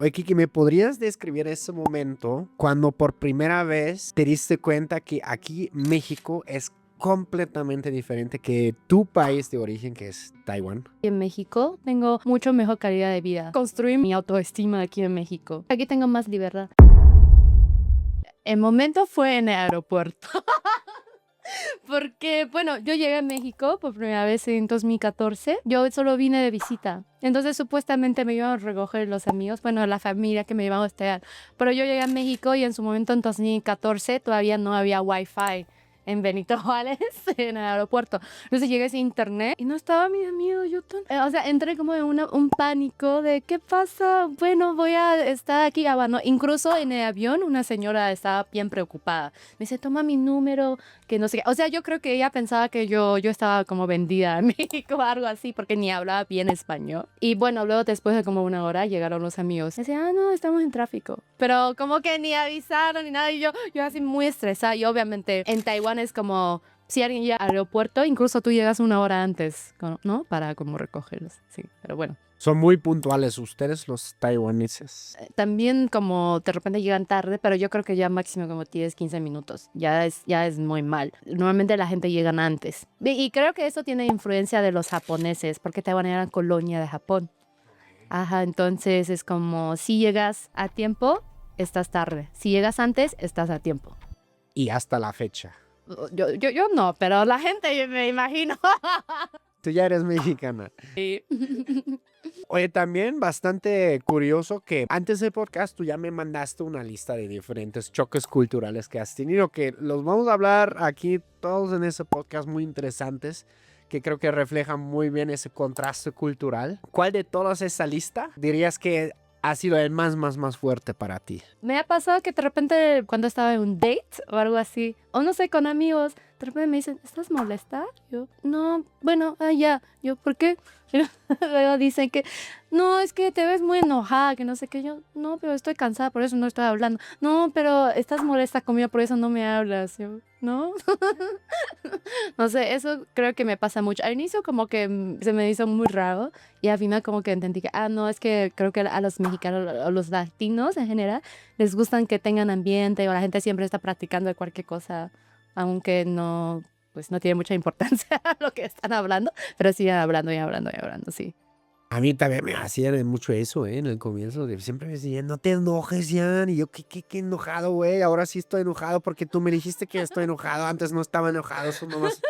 Oye, Kiki, ¿me podrías describir ese momento cuando por primera vez te diste cuenta que aquí México es completamente diferente que tu país de origen, que es Taiwán? En México tengo mucho mejor calidad de vida. Construí mi autoestima aquí en México. Aquí tengo más libertad. El momento fue en el aeropuerto. Porque, bueno, yo llegué a México por primera vez en 2014. Yo solo vine de visita. Entonces, supuestamente me iban a recoger los amigos, bueno, la familia que me iban a hospedar. Pero yo llegué a México y en su momento, en 2014, todavía no había Wi-Fi en Benito Juárez, en el aeropuerto. Entonces llegué sin internet y no estaba mi amigo Yutun. O sea, entré como en un pánico de ¿qué pasa? Bueno, voy a estar aquí. No. Incluso en el avión una señora estaba bien preocupada. Me dice, toma mi número, que no sé qué. O sea, yo creo que ella pensaba que yo estaba como vendida en México o algo así, porque ni hablaba bien español. Y bueno, luego después de como una hora llegaron los amigos. Me decían, no, estamos en tráfico. Pero como que ni avisaron ni nada. Y yo así muy estresada. Y obviamente en Taiwán es como si alguien llega al aeropuerto, incluso tú llegas una hora antes, ¿no? Para como recogerlos. Sí, pero bueno. Son muy puntuales ustedes, los taiwaneses. También como de repente llegan tarde, pero yo creo que ya máximo como 10, 15 minutos. Ya es muy mal. Normalmente la gente llega antes. Y creo que eso tiene influencia de los japoneses, porque Taiwán era colonia de Japón. Ajá, entonces es como si llegas a tiempo, estás tarde. Si llegas antes, estás a tiempo. Y hasta la fecha. Yo no, pero la gente yo me imagino. Tú ya eres mexicana. Sí. Oye, también bastante curioso que antes del podcast tú ya me mandaste una lista de diferentes choques culturales que has tenido, que los vamos a hablar aquí todos en ese podcast muy interesantes, que creo que reflejan muy bien ese contraste cultural. ¿Cuál de todas esa lista dirías que ha sido el más fuerte para ti? Me ha pasado que de repente cuando estaba en un date o algo así, o no sé, con amigos, de repente me dicen, ¿estás molesta? Yo, no, bueno, ya. Yo, ¿por qué? Luego dicen que, no, es que te ves muy enojada, que no sé qué. Yo, no, pero estoy cansada, por eso no estoy hablando. No, pero estás molesta conmigo, por eso no me hablas. Yo, ¿no? No sé, eso creo que me pasa mucho. Al inicio como que se me hizo muy raro y al final como que entendí que, no, es que creo que a los mexicanos, a los latinos en general, les gustan que tengan ambiente o la gente siempre está practicando de cualquier cosa, aunque no, pues no tiene mucha importancia lo que están hablando, pero siguen hablando y hablando y hablando, sí. A mí también me hacían mucho eso, en el comienzo. Siempre me decían, no te enojes, Jan. Y yo, ¿qué enojado, güey? Ahora sí estoy enojado porque tú me dijiste que estoy enojado. Antes no estaba enojado, eso nomás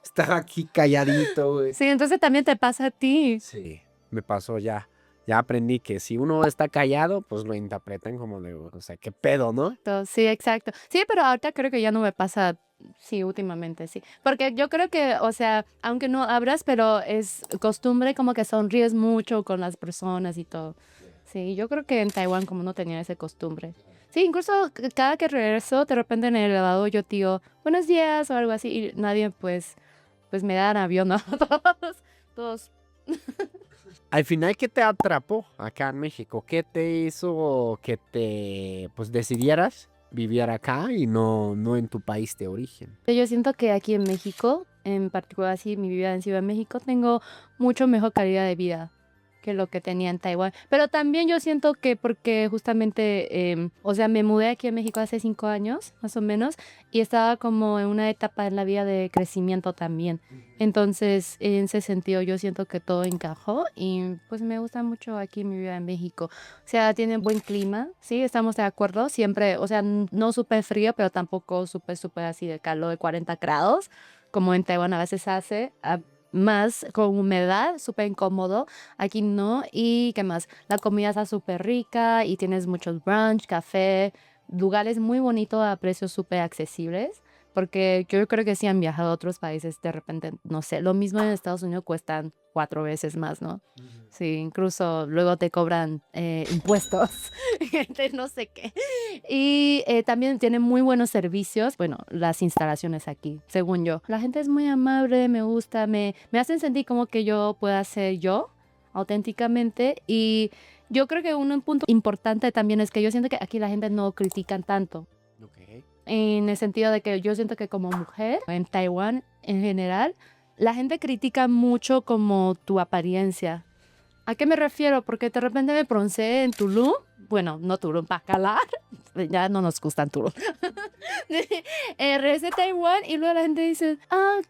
estaba aquí calladito, güey. Sí, entonces también te pasa a ti. Sí, me pasó ya. Ya aprendí que si uno está callado, pues lo interpretan como de, o sea, qué pedo, ¿no? Sí, exacto. Sí, pero ahorita creo que ya no me pasa, sí, últimamente, sí. Porque yo creo que, o sea, aunque no abras, pero es costumbre como que sonríes mucho con las personas y todo. Sí, yo creo que en Taiwán como no tenía esa costumbre. Sí, incluso cada que regreso, de repente en el elevador yo digo, buenos días o algo así, y nadie pues me dan avión, ¿no? Todos. Al final, ¿qué te atrapó acá en México? ¿Qué te hizo que te, pues, decidieras vivir acá y no en tu país de origen? Yo siento que aquí en México, en particular así mi vida en Ciudad de México, tengo mucho mejor calidad de vida que lo que tenía en Taiwán. Pero también yo siento que porque justamente, o sea, me mudé aquí a México hace 5 años, más o menos, y estaba como en una etapa en la vida de crecimiento también. Entonces, en ese sentido, yo siento que todo encajó y pues me gusta mucho aquí mi vida en México. O sea, tiene buen clima, sí, estamos de acuerdo, siempre, o sea, no súper frío, pero tampoco súper así de calor de 40 grados, como en Taiwán a veces hace. Más con humedad, súper incómodo. Aquí no. ¿Y qué más? La comida está súper rica y tienes muchos brunch, café, lugares muy bonitos a precios súper accesibles. Porque yo creo que si han viajado a otros países, de repente, no sé, lo mismo en Estados Unidos cuestan 4 veces más, ¿no? Sí, incluso luego te cobran impuestos, de no sé qué. Y también tiene muy buenos servicios. Bueno, las instalaciones aquí, según yo. La gente es muy amable, me gusta, me hacen sentir como que yo pueda ser yo auténticamente. Y yo creo que un punto importante también es que yo siento que aquí la gente no critican tanto. Okay. En el sentido de que yo siento que como mujer, en Taiwán en general, la gente critica mucho como tu apariencia. ¿A qué me refiero? Porque de repente me bronceé en Tulum. Bueno, no Tulum, Bacalar. Ya no nos gustan Tulum. Regresé a Taiwán y luego la gente dice,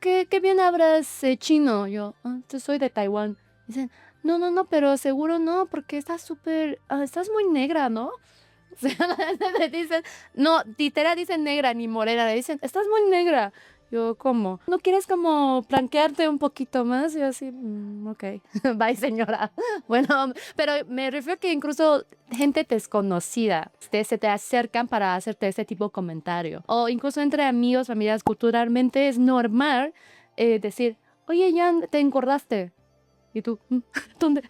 qué bien hablas chino. Yo, yo soy de Taiwán. Dicen, no, pero seguro no, porque estás súper, estás muy negra, ¿no? O sea, la gente le dicen, no, literal dicen negra ni morena, le dicen, estás muy negra. Yo, ¿cómo? ¿No quieres como blanquearte un poquito más? Y yo así, ok, bye señora. Bueno, pero me refiero que incluso gente desconocida se te acercan para hacerte ese tipo de comentario. O incluso entre amigos, familias, culturalmente es normal decir, oye, Jan, te engordaste. Y tú, ¿dónde?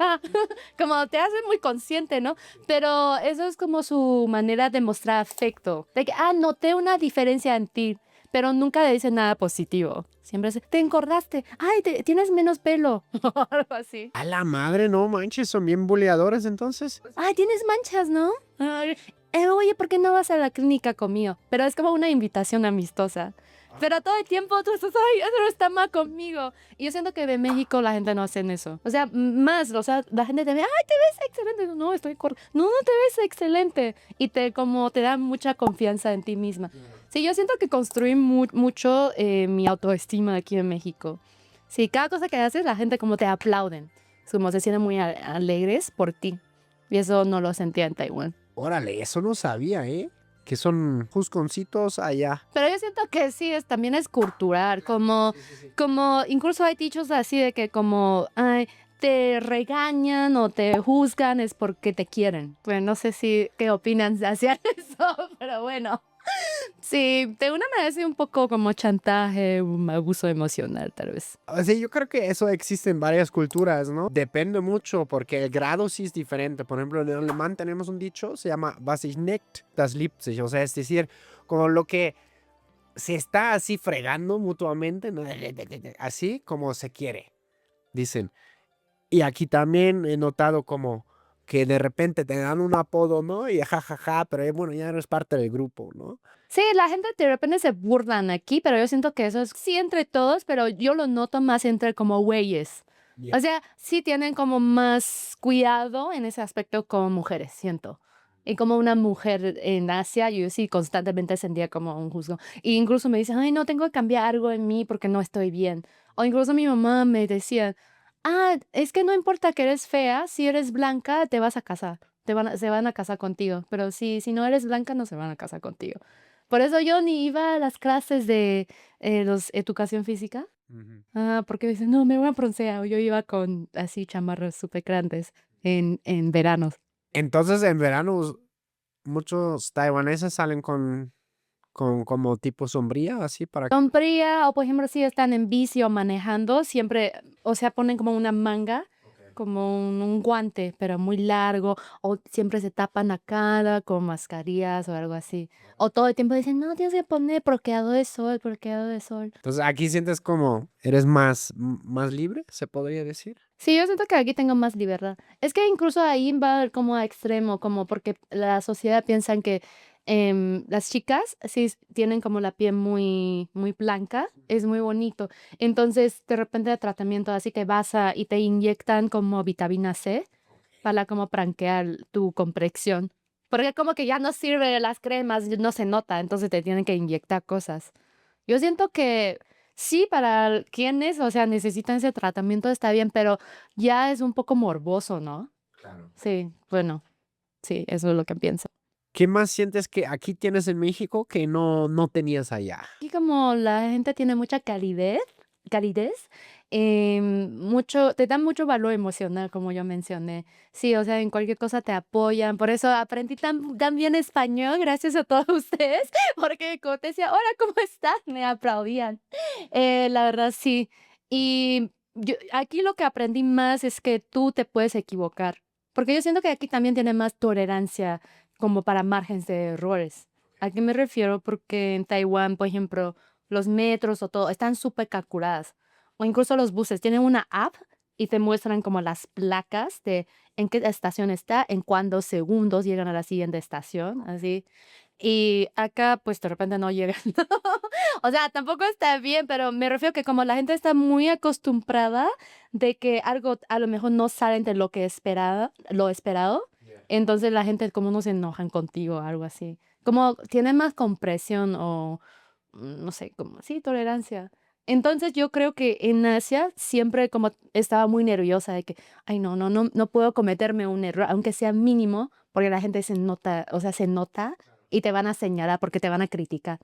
Como te hace muy consciente, ¿no? Pero eso es como su manera de mostrar afecto. De que, noté una diferencia en ti, pero nunca le dicen nada positivo. Siempre es, te engordaste. Ay, tienes menos pelo. O algo así. A la madre, no manches, son bien buleadores entonces. Ay, tienes manchas, ¿no? Ay, oye, ¿por qué no vas a la clínica conmigo? Pero es como una invitación amistosa. Pero todo el tiempo tú estás, ay, eso no está mal conmigo. Y yo siento que de México la gente no hace eso. O sea, más, o sea, la gente te ve, ay, te ves excelente. No, no te ves excelente. Y como te da mucha confianza en ti misma. Sí, yo siento que construí mucho mi autoestima aquí en México. Sí, cada cosa que haces, la gente como te aplauden. Es como se sienten muy alegres por ti. Y eso no lo sentía en Taiwán. Órale, eso no sabía, ¿eh? Que son juzgoncitos allá. Pero yo siento que sí, también es cultural, como incluso hay dichos así de que como, ay, te regañan o te juzgan es porque te quieren. Pues no sé qué opinan hacia eso, pero bueno. Sí, de una manera sí un poco como chantaje, un abuso emocional tal vez. Sí, yo creo que eso existe en varias culturas, ¿no? Depende mucho porque el grado sí es diferente. Por ejemplo, en alemán tenemos un dicho, se llama Was ich nicht, das liebt sich. O sea, es decir, como lo que se está así fregando mutuamente, ¿no? Así como se quiere, dicen. Y aquí también he notado como que de repente te dan un apodo, ¿no? Y jajaja, pero bueno, ya eres parte del grupo, ¿no? Sí, la gente de repente se burlan aquí, pero yo siento que eso es sí entre todos, pero yo lo noto más entre como güeyes. O sea, sí tienen como más cuidado en ese aspecto como mujeres, siento. Y como una mujer en Asia, yo sí constantemente sentía como un juzgo. E incluso me dicen, ay, no, tengo que cambiar algo en mí porque no estoy bien. O incluso mi mamá me decía, es que no importa que eres fea, si eres blanca, te vas a casar. Se van a casar contigo. Pero si no eres blanca, no se van a casar contigo. Por eso yo ni iba a las clases de educación física. Ujú. Porque dicen, no, me voy a broncear. Yo iba con así chamarras súper grandes en veranos. Entonces, en verano, muchos taiwaneses salen con como tipo sombría, así para... Sombría, o por ejemplo, si están en bici o manejando, siempre, o sea, ponen como una manga, como un guante, pero muy largo, o siempre se tapan la cara con mascarillas o algo así. O todo el tiempo dicen, no, tienes que poner bloqueador de sol, bloqueador de sol. Entonces, aquí sientes como eres más libre, se podría decir. Sí, yo siento que aquí tengo más libertad. Es que incluso ahí va como a extremo, como porque la sociedad piensa que las chicas sí tienen como la piel muy blanca, es muy bonito. Entonces, de repente el tratamiento así que y te inyectan como vitamina C para como branquear tu complexión. Porque como que ya no sirve las cremas, no se nota, entonces te tienen que inyectar cosas. Yo siento que sí, para quienes, o sea, necesitan ese tratamiento está bien, pero ya es un poco morboso, ¿no? Claro. Sí, bueno, sí, eso es lo que pienso. ¿Qué más sientes que aquí tienes en México que no tenías allá? Aquí como la gente tiene mucha calidez, te dan mucho valor emocional, como yo mencioné. Sí, o sea, en cualquier cosa te apoyan. Por eso aprendí tan bien español, gracias a todos ustedes, porque como te decía, hola, ¿cómo estás? Me aplaudían. La verdad, sí. Y aquí lo que aprendí más es que tú te puedes equivocar, porque yo siento que aquí también tiene más tolerancia como para márgenes de errores. ¿A qué me refiero? Porque en Taiwán, por ejemplo, los metros o todo están súper calculadas. O incluso los buses tienen una app y te muestran como las placas de en qué estación está, en cuántos segundos llegan a la siguiente estación, así. Y acá, pues de repente no llegan. O sea, tampoco está bien, pero me refiero que como la gente está muy acostumbrada de que algo a lo mejor no sale de lo esperado, entonces la gente como no se enojan contigo o algo así. Como tienen más compresión o no sé, como sí, tolerancia. Entonces yo creo que en Asia siempre como estaba muy nerviosa de que, ay, no puedo cometerme un error, aunque sea mínimo, porque la gente se nota, o sea, se nota y te van a señalar porque te van a criticar.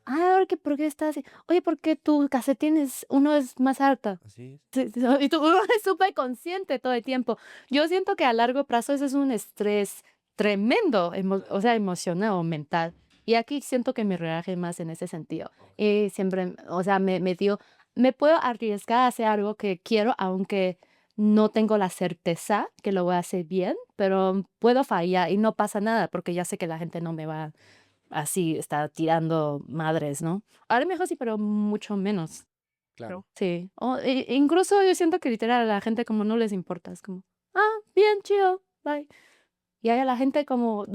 Ah, ¿por qué estás así? Oye, ¿por qué tu calcetín uno es más alto? Así es. Sí, sí, y tú es súper consciente todo el tiempo. Yo siento que a largo plazo eso es un estrés tremendo, o sea, emocional o mental. Y aquí siento que me relajé más en ese sentido. Y siempre, o sea, me puedo arriesgar a hacer algo que quiero, aunque no tengo la certeza que lo voy a hacer bien, pero puedo fallar y no pasa nada porque ya sé que la gente no me va así, está tirando madres, ¿no? A lo mejor sí, pero mucho menos. Claro. Sí. Incluso yo siento que literal a la gente como no les importa, es como, bien, chido, bye. Y hay a la gente como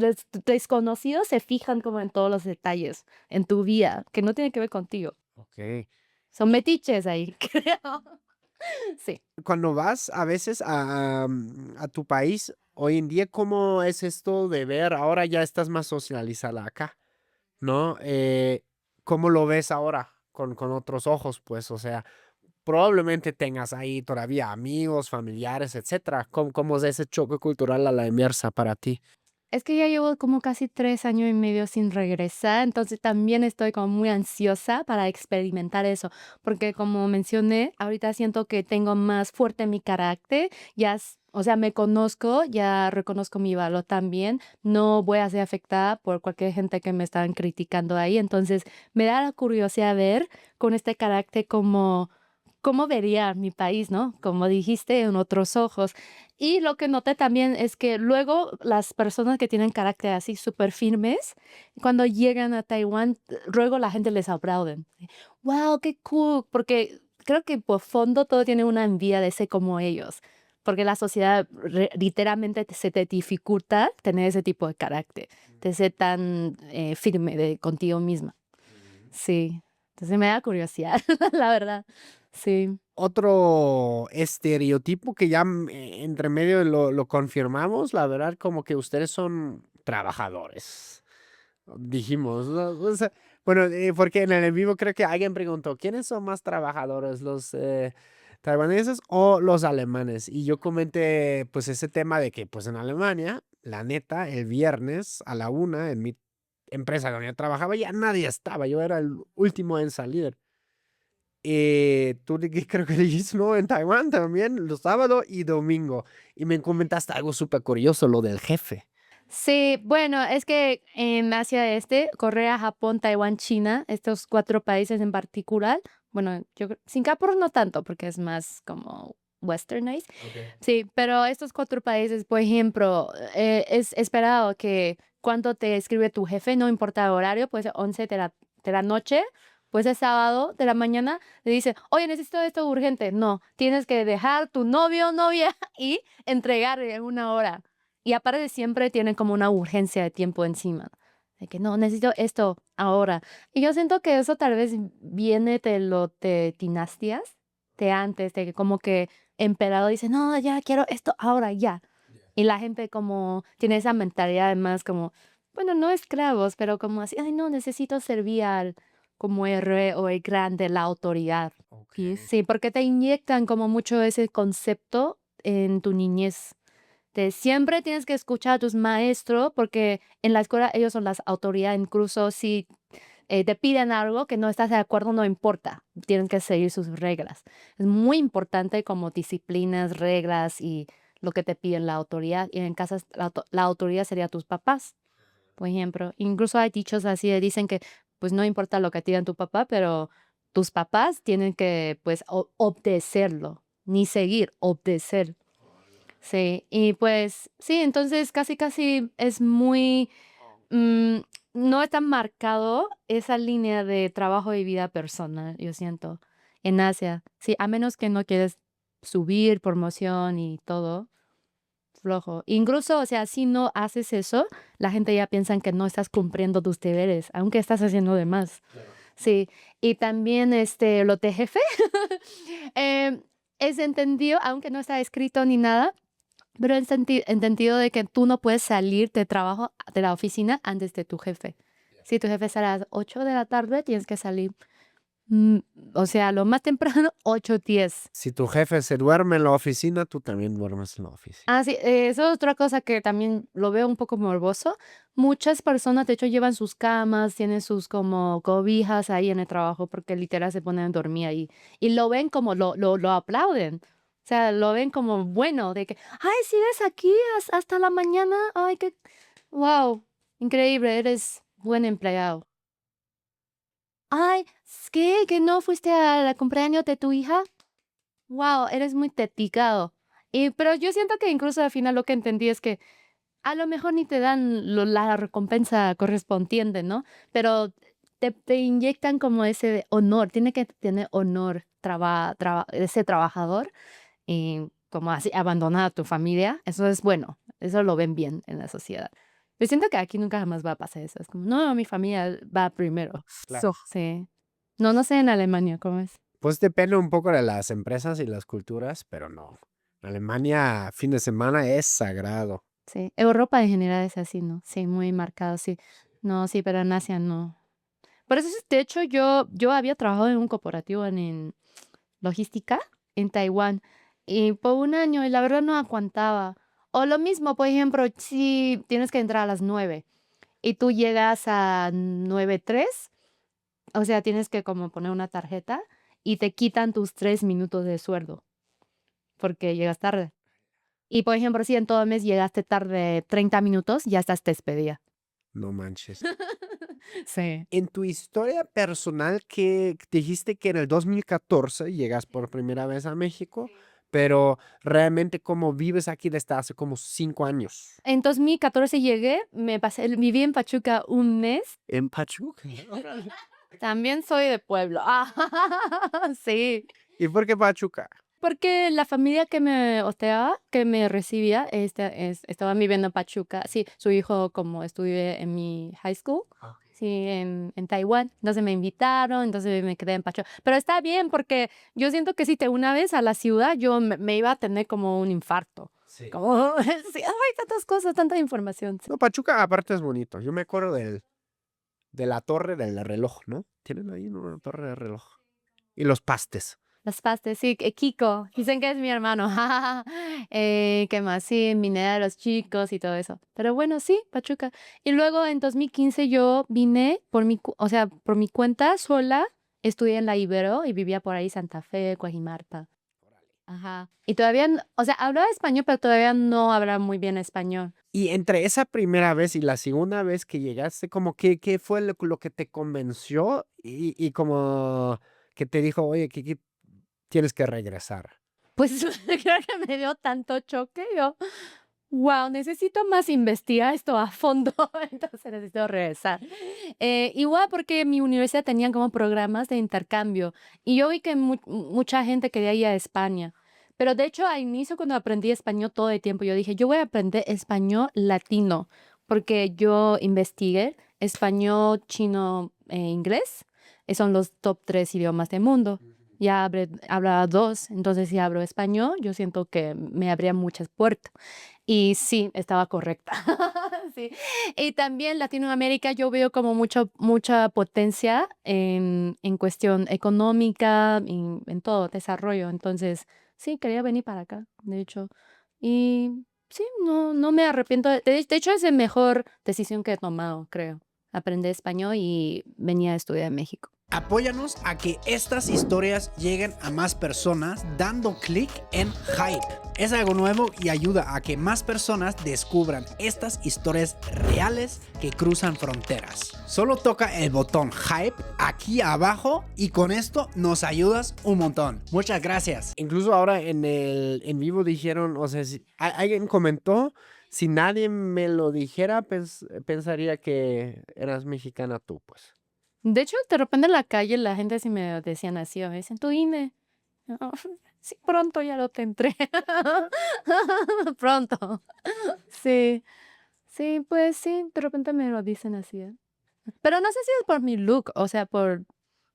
desconocidos se fijan como en todos los detalles en tu vida, que no tiene que ver contigo. Ok. Son metiches ahí, creo. Sí. Cuando vas a veces a tu país, hoy en día, ¿cómo es esto de ver? Ahora ya estás más socializada acá, ¿no? ¿Cómo lo ves ahora con otros ojos? Pues, o sea, probablemente tengas ahí todavía amigos, familiares, etcétera. ¿Cómo es ese choque cultural a la inversa para ti? Es que ya llevo como casi 3 años y medio sin regresar, entonces también estoy como muy ansiosa para experimentar eso, porque como mencioné, ahorita siento que tengo más fuerte mi carácter, o sea, me conozco, ya reconozco mi valor también, no voy a ser afectada por cualquier gente que me están criticando ahí, entonces me da la curiosidad ver con este carácter como cómo vería mi país, ¿no? Como dijiste, en otros ojos. Y lo que noté también es que luego las personas que tienen carácter así súper firmes, cuando llegan a Taiwán, luego la gente les aplauden. ¡Wow, qué cool! Porque creo que por fondo todo tiene una envidia de ser como ellos. Porque la sociedad literalmente se te dificulta tener ese tipo de carácter, de ser tan firme contigo misma. Sí. Entonces me da curiosidad, la verdad. Sí. Otro estereotipo que ya entre medio lo confirmamos, la verdad, como que ustedes son trabajadores. Dijimos, ¿no? O sea, bueno, porque en el en vivo creo que alguien preguntó, ¿quiénes son más trabajadores, los taiwaneses o los alemanes? Y yo comenté pues ese tema de que pues en Alemania, la neta, el viernes a la 1 en mi empresa donde yo trabajaba ya nadie estaba, yo era el último en salir. Creo que dijiste, no, en Taiwán también, los sábados y domingo. Y me comentaste algo súper curioso, lo del jefe. Sí, bueno, es que en Asia Este, Corea, Japón, Taiwán, China, estos 4 países en particular, bueno, Singapur no tanto porque es más como westernized. Sí, pero estos 4 países, por ejemplo, es esperado que cuando te escribe tu jefe, no importa el horario, puede ser 11 de la noche, pues es sábado de la mañana, le dice, oye, necesito esto urgente. No, tienes que dejar tu novio o novia y entregarle en 1 hora. Y aparte siempre tienen como una urgencia de tiempo encima, de que no, necesito esto ahora. Y yo siento que eso tal vez viene de dinastías, de antes, de que como que emperador dice, no, ya quiero esto ahora, ya. Y la gente como tiene esa mentalidad además como, bueno, no esclavos, pero como así, ay, no, necesito servir al como el rey o el grande, la autoridad. Ok. Sí, porque te inyectan como mucho ese concepto en tu niñez. Siempre tienes que escuchar a tus maestros porque en la escuela ellos son las autoridades, incluso si te piden algo que no estás de acuerdo, no importa, tienes que seguir sus reglas. Es muy importante como disciplinas, reglas y lo que te piden la autoridad. Y en casa la autoridad sería tus papás, por ejemplo. Incluso hay dichos así, dicen que pues no importa lo que te digan tu papá, pero tus papás tienen que pues obedecerlo, ni seguir, obedecer. Sí, y pues sí, entonces casi es muy, mm, no es tan marcado esa línea de trabajo y vida personal, yo siento, en Asia. Sí, a menos que no quieres subir promoción y todo, flojo. Incluso, o sea, si no haces eso, la gente ya piensa que no estás cumpliendo tus deberes, aunque estás haciendo de más. Sí, y también lo de jefe em, es entendido, aunque no está escrito ni nada, pero entendido de que tú no puedes salir de trabajo de la oficina antes de tu jefe. Si tu jefe sale a las 8 de la tarde, tienes que salir, mm, o sea, lo más temprano, 8:10. Si tu jefe se duerme en la oficina, tú también duermes en la oficina. Ah, sí, eso es otra cosa que también lo veo un poco morboso. Muchas personas, de hecho, llevan sus camas, tienen sus como cobijas ahí en el trabajo porque literal se ponen a dormir ahí. Y lo ven como lo aplauden. O sea, lo ven como bueno, de que, ay, sigues aquí hasta la mañana. Ay, qué, wow, increíble, eres buen empleado. Ay, ¿qué? ¿Que no fuiste al cumpleaños de tu hija? Wow, eres muy dedicado. Y, pero yo siento que incluso al final lo que entendí es que a lo mejor ni te dan la recompensa correspondiente, ¿no? Pero te inyectan como ese honor, tiene que tener honor ese trabajador y como así abandonar a tu familia, eso es bueno, eso lo ven bien en la sociedad. Yo siento que aquí nunca jamás va a pasar eso, es como, no, mi familia va primero. Claro. Sí. No, no sé en Alemania cómo es. Pues depende un poco de las empresas y las culturas, pero no. En Alemania, fin de semana es sagrado. Sí, Europa en general es así, ¿no? Sí, muy marcado, sí. No, sí, pero en Asia no. Por eso, de hecho, yo había trabajado en un corporativo en logística en Taiwán y por un año y la verdad no aguantaba. O lo mismo, por ejemplo, si tienes que entrar a las 9 y tú llegas a 9:03, o sea, tienes que como poner una tarjeta y te quitan tus 3 minutos de sueldo porque llegas tarde. Y por ejemplo, si en todo mes llegaste tarde 30 minutos, ya estás despedida. No manches. Sí. En tu historia personal, que dijiste que en el 2014 llegas por primera vez a México, pero realmente cómo vives aquí desde hace como 5 años. En 2014 llegué, viví en Pachuca un mes. En Pachuca. Órale. También soy de pueblo. Sí. ¿Y por qué Pachuca? Porque la familia que me hosteaba, que me recibía, estaba viviendo en Pachuca. Sí, su hijo como estudié en mi high school, sí, en Taiwán. Entonces me invitaron, entonces me quedé en Pachuca. Pero está bien porque yo siento que si te una vez a la ciudad, yo me iba a tener como un infarto. Sí. Como, sí, ay, tantas cosas, tanta información. Sí. No, Pachuca aparte es bonito. Yo me acuerdo de la torre del reloj, ¿no? Tienen ahí una torre de reloj. Y los pastes. Las pastas, sí, Kiko, dicen que es mi hermano. ¿Qué más? Sí, Minera de los Chicos y todo eso. Pero bueno, sí, Pachuca. Y luego en 2015 yo vine o sea, por mi cuenta sola, estudié en la Ibero y vivía por ahí Santa Fe, Coajimarpa. Ajá. Y todavía, o sea, hablaba español, pero todavía no hablaba muy bien español. Y entre esa primera vez y la segunda vez que llegaste, como que, ¿qué fue lo que te convenció y como que te dijo, oye, Kiki, tienes que regresar? Pues creo que me dio tanto choque, yo. Wow, necesito más investigar esto a fondo, entonces necesito regresar. Igual porque mi universidad tenía como programas de intercambio y yo vi que mucha gente quería ir a España. Pero de hecho, al inicio cuando aprendí español todo el tiempo, yo dije, yo voy a aprender español latino, porque yo investigué español, chino e inglés, son los top 3 idiomas del mundo. Ya hablaba dos, entonces si hablo español, yo siento que me abría muchas puertas. Y sí, estaba correcta. Sí. Y también Latinoamérica yo veo como mucha potencia en cuestión económica, en todo desarrollo. Entonces, sí, quería venir para acá, de hecho. Y sí, no me arrepiento. De hecho, es la mejor decisión que he tomado, creo. Aprender español y venir a estudiar en México. Apóyanos a que estas historias lleguen a más personas dando clic en Hype. Es algo nuevo y ayuda a que más personas descubran estas historias reales que cruzan fronteras. Solo toca el botón Hype aquí abajo y con esto nos ayudas un montón. Muchas gracias. Incluso ahora en vivo dijeron, o sea, si alguien comentó, si nadie me lo dijera, pensaría que eras mexicana tú, pues. De hecho, de repente en la calle la gente sí me decían así, me dicen, tu INE. No, sí, pronto ya lo tendré. Pronto. Sí, pues sí, de repente me lo dicen así. ¿Eh? Pero no sé si es por mi look, o sea, por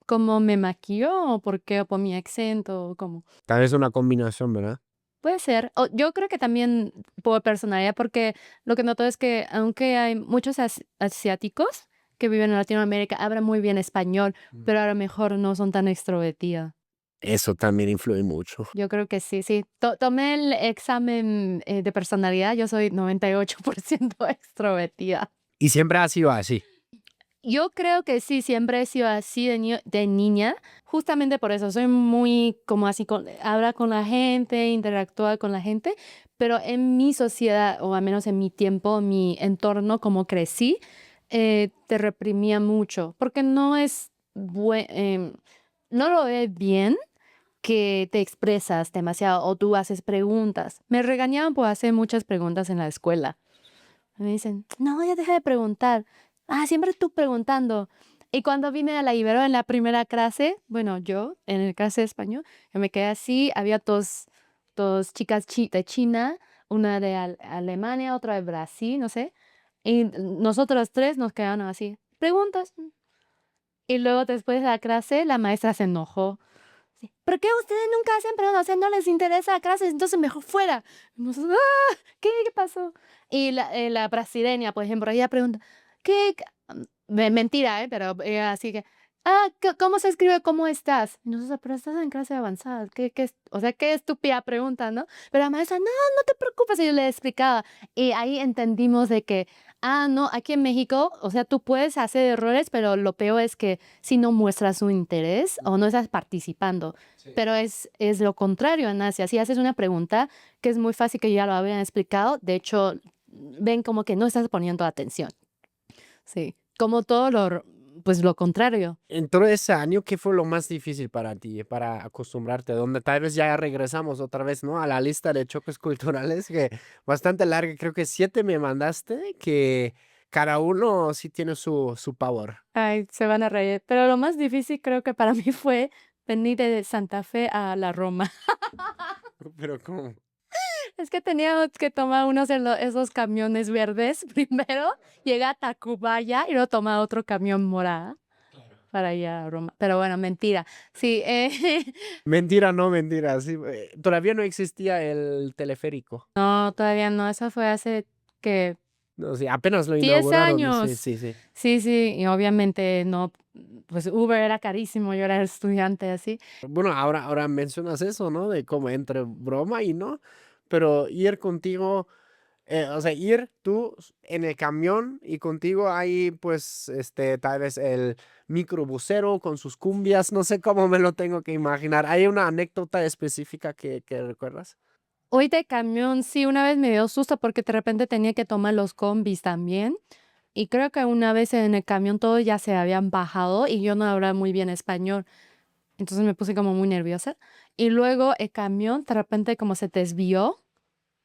cómo me maquillo o por qué, o por mi acento, o cómo. Tal vez una combinación, ¿verdad? Puede ser. O yo creo que también por personalidad, porque lo que noto es que aunque hay muchos asiáticos que viven en Latinoamérica, hablan muy bien español, pero a lo mejor no son tan extrovertidas. Eso también influye mucho. Yo creo que sí, sí. Tomé el examen de personalidad, yo soy 98% extrovertida. Y siempre ha sido así. Yo creo que sí, siempre he sido así de niña, justamente por eso, soy muy como así, habla con la gente, interactúa con la gente, pero en mi sociedad, o al menos en mi tiempo, mi entorno, como crecí, te reprimía mucho, porque no lo es bien que te expresas demasiado o tú haces preguntas. Me regañaban por hacer muchas preguntas en la escuela. Me dicen, no, ya deja de preguntar. Ah, siempre tú preguntando. Y cuando vine a la Ibero en la primera clase, bueno, yo en el clase de español, yo me quedé así, había dos chicas de China, una de Alemania, otra de Brasil, no sé. Y nosotros tres nos quedaron así, preguntas. Y luego después de la clase, la maestra se enojó. Sí, ¿por qué ustedes nunca hacen preguntas? O sea, no les interesa la clase, entonces mejor fuera. Y nosotros, ¡ah! ¿Qué pasó? Y la brasileña, por ejemplo, ella pregunta, ¿qué? Mentira, ¿eh? Pero ella así que, ¿cómo se escribe cómo estás? Y nosotros, pero estás en clase avanzada. O sea, qué estúpida pregunta, ¿no? Pero la maestra, no, no te preocupes. Y yo le explicaba. Y ahí entendimos de que, no, aquí en México, o sea, tú puedes hacer errores, pero lo peor es que si no muestras un interés o no estás participando. Pero es lo contrario en Asia. Si haces una pregunta, que es muy fácil que ya lo habían explicado, de hecho, ven como que no estás poniendo atención. Sí, como todo pues lo contrario. En todo ese año, ¿qué fue lo más difícil para ti, para acostumbrarte? Donde tal vez ya regresamos otra vez, ¿no? A la lista de choques culturales, que bastante larga, creo que 7 me mandaste, que cada uno sí tiene su power. Ay, se van a reír. Pero lo más difícil creo que para mí fue venir de Santa Fe a la Roma. Pero ¿cómo? Es que teníamos que tomar unos de esos camiones verdes primero, llegar a Tacubaya y luego tomar otro camión morada para ir a Roma. Pero bueno, mentira. Sí, Mentira, no mentira. Sí, todavía no existía el teleférico. no, todavía no. Eso fue hace que No, sí, apenas lo 10 inauguraron. Sí, años. sí, sí. Sí, sí, y obviamente no, pues Uber era carísimo, yo era estudiante así. Bueno, ahora mencionas eso, ¿no? De como entre broma y no. Pero ir contigo, o sea, ir tú en el camión y contigo hay, pues, tal vez el microbusero con sus cumbias, no sé cómo me lo tengo que imaginar. ¿Hay una anécdota específica que recuerdas? Hoy de camión, sí, una vez me dio susto porque de repente tenía que tomar los combis también. Y creo que una vez en el camión todos ya se habían bajado y yo no hablaba muy bien español. Entonces me puse como muy nerviosa. Y luego el camión de repente como se desvió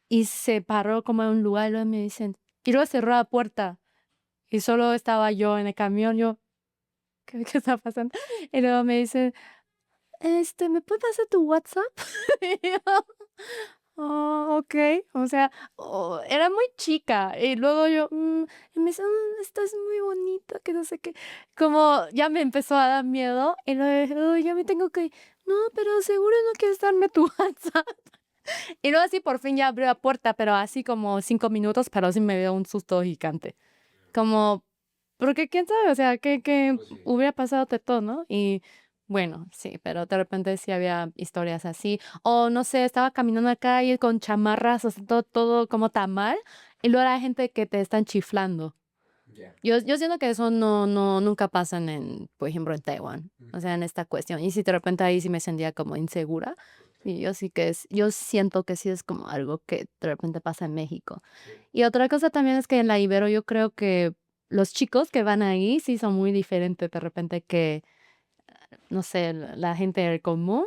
y se paró como en un lugar y luego me dicen, y luego cerró la puerta y solo estaba yo en el camión, yo, ¿qué está pasando? Y luego me dicen, ¿me puedes pasar tu WhatsApp? Y yo, oh, ok, o sea, era muy chica y luego yo, y me dice, estás muy bonita, que no sé qué, como ya me empezó a dar miedo y luego dije, "Uy, ya me tengo que ir". No, pero seguro no quieres darme tu WhatsApp. Y luego así por fin ya abrió la puerta, pero así como 5 minutos, pero sí me dio un susto gigante. Como, porque quién sabe, o sea, que hubiera pasado de todo, ¿no? Y bueno, sí, pero de repente sí había historias así. O no sé, estaba caminando en la calle con chamarras, o sea, todo como tamal, y luego hay gente que te están chiflando. Yo siento que eso nunca pasa por ejemplo, en Taiwán, o sea, en esta cuestión. Y si de repente ahí sí me sentía como insegura, y yo siento que sí es como algo que de repente pasa en México. Y otra cosa también es que en la Ibero yo creo que los chicos que van ahí sí son muy diferentes de repente que, no sé, la gente del común.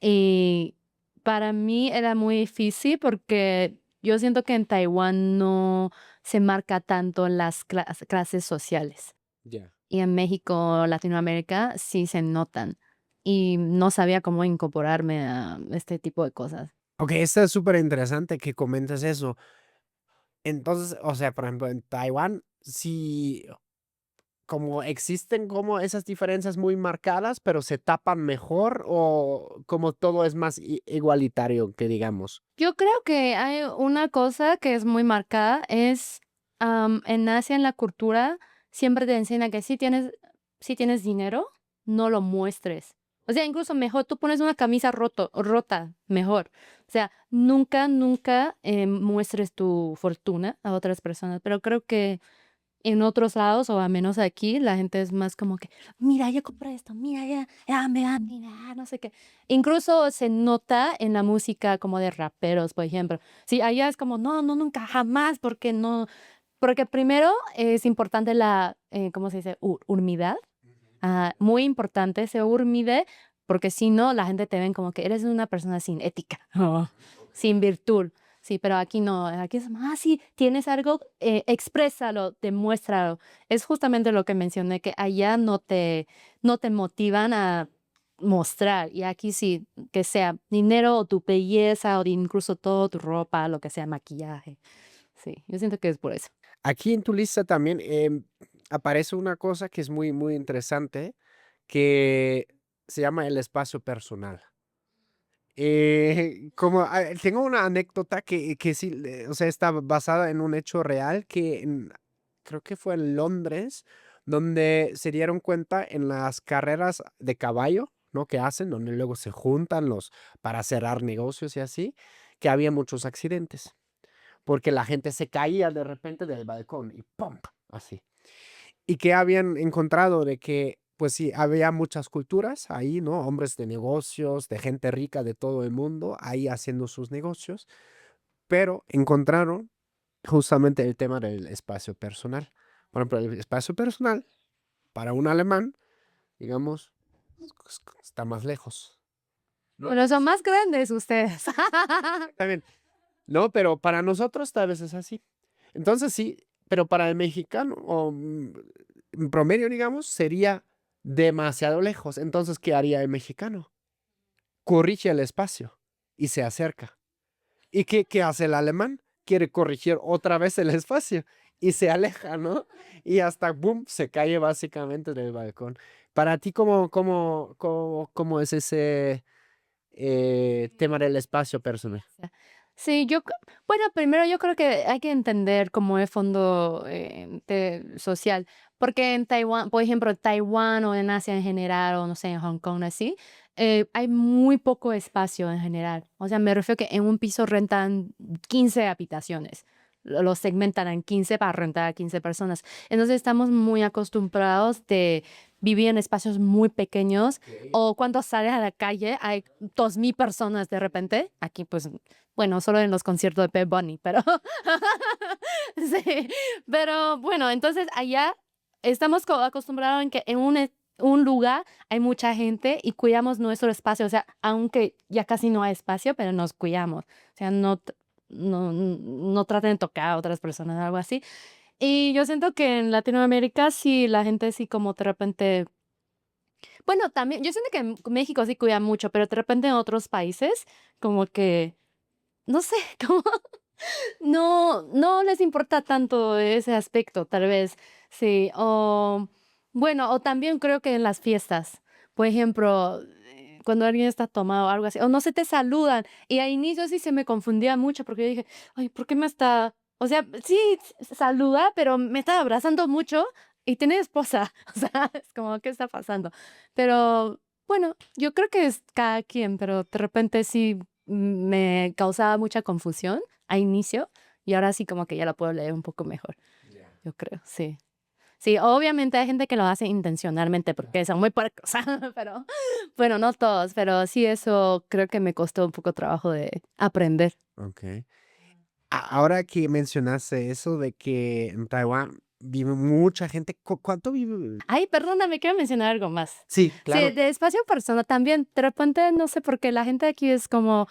Y para mí era muy difícil porque yo siento que en Taiwán no se marca tanto en las clases sociales. Ya. Y en México, Latinoamérica, sí se notan. Y no sabía cómo incorporarme a este tipo de cosas. Ok, está súper interesante que comentes eso. Entonces, o sea, por ejemplo, en Taiwán, sí, como existen como esas diferencias muy marcadas, pero se tapan mejor o como todo es más igualitario, que digamos. Yo creo que hay una cosa que es muy marcada, es en Asia, en la cultura, siempre te enseñan que si tienes dinero, no lo muestres. O sea, incluso mejor, tú pones una camisa rota, mejor. O sea, nunca muestres tu fortuna a otras personas. Pero creo que en otros lados, o al menos aquí, la gente es más como que, mira, ya compré esto, mira, ya me da, mira, no sé qué. Incluso se nota en la música como de raperos, por ejemplo. Sí, allá es como, no, no, nunca, jamás, porque no, porque primero es importante ¿cómo se dice? Humildad. Muy importante ese humilde, porque si no, la gente te ven como que eres una persona sin ética, sin virtud. Sí, pero aquí no, aquí es más, sí, tienes algo, exprésalo, demuéstralo. Es justamente lo que mencioné, que allá no te motivan a mostrar, y aquí sí, que sea dinero o tu belleza o incluso todo tu ropa, lo que sea, maquillaje. Sí, yo siento que es por eso. Aquí en tu lista también aparece una cosa que es muy, muy interesante, que se llama el espacio personal. Tengo una anécdota que sí, o sea, está basada en un hecho real creo que fue en Londres, donde se dieron cuenta en las carreras de caballo, ¿no? Que hacen, donde luego se juntan para cerrar negocios y así, que había muchos accidentes, porque la gente se caía de repente del balcón y ¡pum! Así. Y que habían encontrado de que, pues sí, había muchas culturas ahí, ¿no? Hombres de negocios, de gente rica de todo el mundo, ahí haciendo sus negocios, pero encontraron justamente el tema del espacio personal. Por ejemplo, el espacio personal para un alemán, digamos, está más lejos, ¿no? Pero son más grandes ustedes. También, no, pero para nosotros tal vez es así. Entonces sí, pero para el mexicano o en promedio, digamos, sería demasiado lejos. Entonces, ¿qué haría el mexicano? Corrige el espacio y se acerca. ¿Y qué hace el alemán? Quiere corregir otra vez el espacio y se aleja, ¿no? Y hasta, boom, se cae básicamente del balcón. Para ti, ¿cómo es ese tema del espacio personal? Sí, bueno, primero yo creo que hay que entender cómo es fondo social, porque en Taiwán, por ejemplo, en Taiwán o en Asia en general, o no sé, en Hong Kong así, hay muy poco espacio en general. O sea, me refiero que en un piso rentan 15 habitaciones. Lo segmentan en 15 para rentar a 15 personas. Entonces estamos muy acostumbrados de vivir en espacios muy pequeños, o cuando sales a la calle hay 2,000 personas de repente. Aquí pues bueno, solo en los conciertos de Bad Bunny, pero sí, pero bueno, entonces allá estamos acostumbrados en que en un lugar hay mucha gente y cuidamos nuestro espacio, o sea, aunque ya casi no hay espacio, pero nos cuidamos, o sea, no traten de tocar a otras personas, algo así. Y yo siento que en Latinoamérica sí, la gente sí como de repente, bueno, también, yo siento que en México sí cuida mucho, pero de repente en otros países como que no sé, como no les importa tanto ese aspecto, tal vez, sí. O bueno, o también creo que en las fiestas, por ejemplo, cuando alguien está tomado o algo así, o no se te saludan. Y al inicio sí se me confundía mucho porque yo dije, ay, ¿por qué me está? O sea, sí, saluda, pero me está abrazando mucho y tiene esposa. O sea, es como, ¿qué está pasando? Pero bueno, yo creo que es cada quien, pero de repente sí me causaba mucha confusión a inicio y ahora sí como que ya la puedo leer un poco mejor, yo creo, sí. Sí, obviamente hay gente que lo hace intencionalmente porque son muy puercos, pero bueno, no todos, pero sí eso creo que me costó un poco trabajo de aprender. Ok. Ahora que mencionaste eso de que en Taiwán vive mucha gente, ¿cuánto vive? Ay, perdóname, quiero mencionar algo más. Sí, Sí, claro. de espacio persona también, de repente no sé por qué la gente aquí es como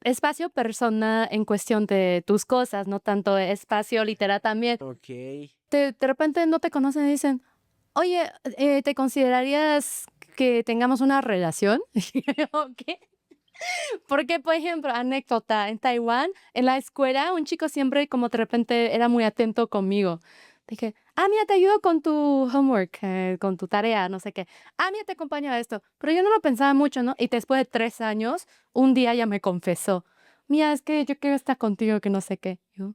espacio persona en cuestión de tus cosas, no tanto espacio literal también. Ok. De repente no te conocen y dicen, oye, ¿te considerarías que tengamos una relación? ¿Qué? Porque, por ejemplo, anécdota, en Taiwán, en la escuela, un chico siempre como de repente era muy atento conmigo. Dije, mira, te ayudo con tu homework, con tu tarea, no sé qué. Mira, te acompaño a esto. Pero yo no lo pensaba mucho, ¿no? Y después de 3 años, un día ya me confesó, mira, es que yo quiero estar contigo, que no sé qué. Yo,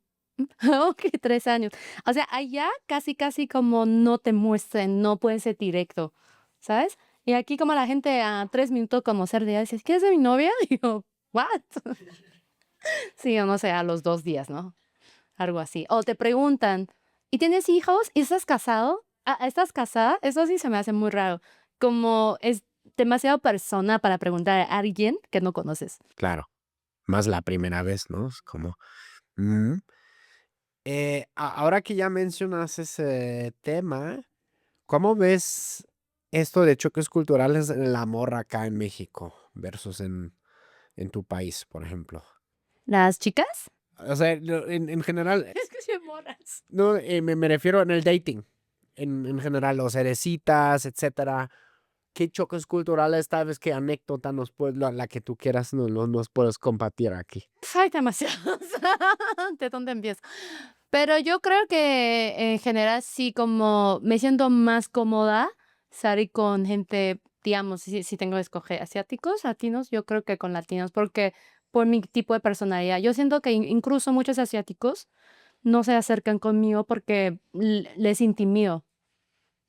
ok, 3 años. O sea, allá casi, casi como no te muestren, no puede ser directo, ¿sabes? Y aquí como la gente a 3 minutos conocer de ella, dice, ¿quieres ser mi novia? Y yo, ¿what? Sí, o no sé, a los 2 días, ¿no? Algo así. O te preguntan, ¿y tienes hijos? ¿Y estás casado? ¿Estás casada? Eso sí se me hace muy raro. Como es demasiado persona para preguntar a alguien que no conoces. Claro, más la primera vez, ¿no? Es como... mm. Ahora que ya mencionas ese tema, ¿cómo ves esto de choques culturales en el amor acá en México versus en tu país, por ejemplo? ¿Las chicas? O sea, en general, Es que se morras. no, me refiero en el dating, en general, o sea, de citas, etcétera. ¿Qué choques culturales, tal vez qué anécdota nos puedes, la que tú quieras, nos puedes compartir aquí? Hay demasiados. ¿De dónde empiezo? Pero yo creo que en general sí, como me siento más cómoda salir con gente, digamos, si tengo que escoger asiáticos, latinos, yo creo que con latinos, porque por mi tipo de personalidad. Yo siento que incluso muchos asiáticos no se acercan conmigo porque les intimido,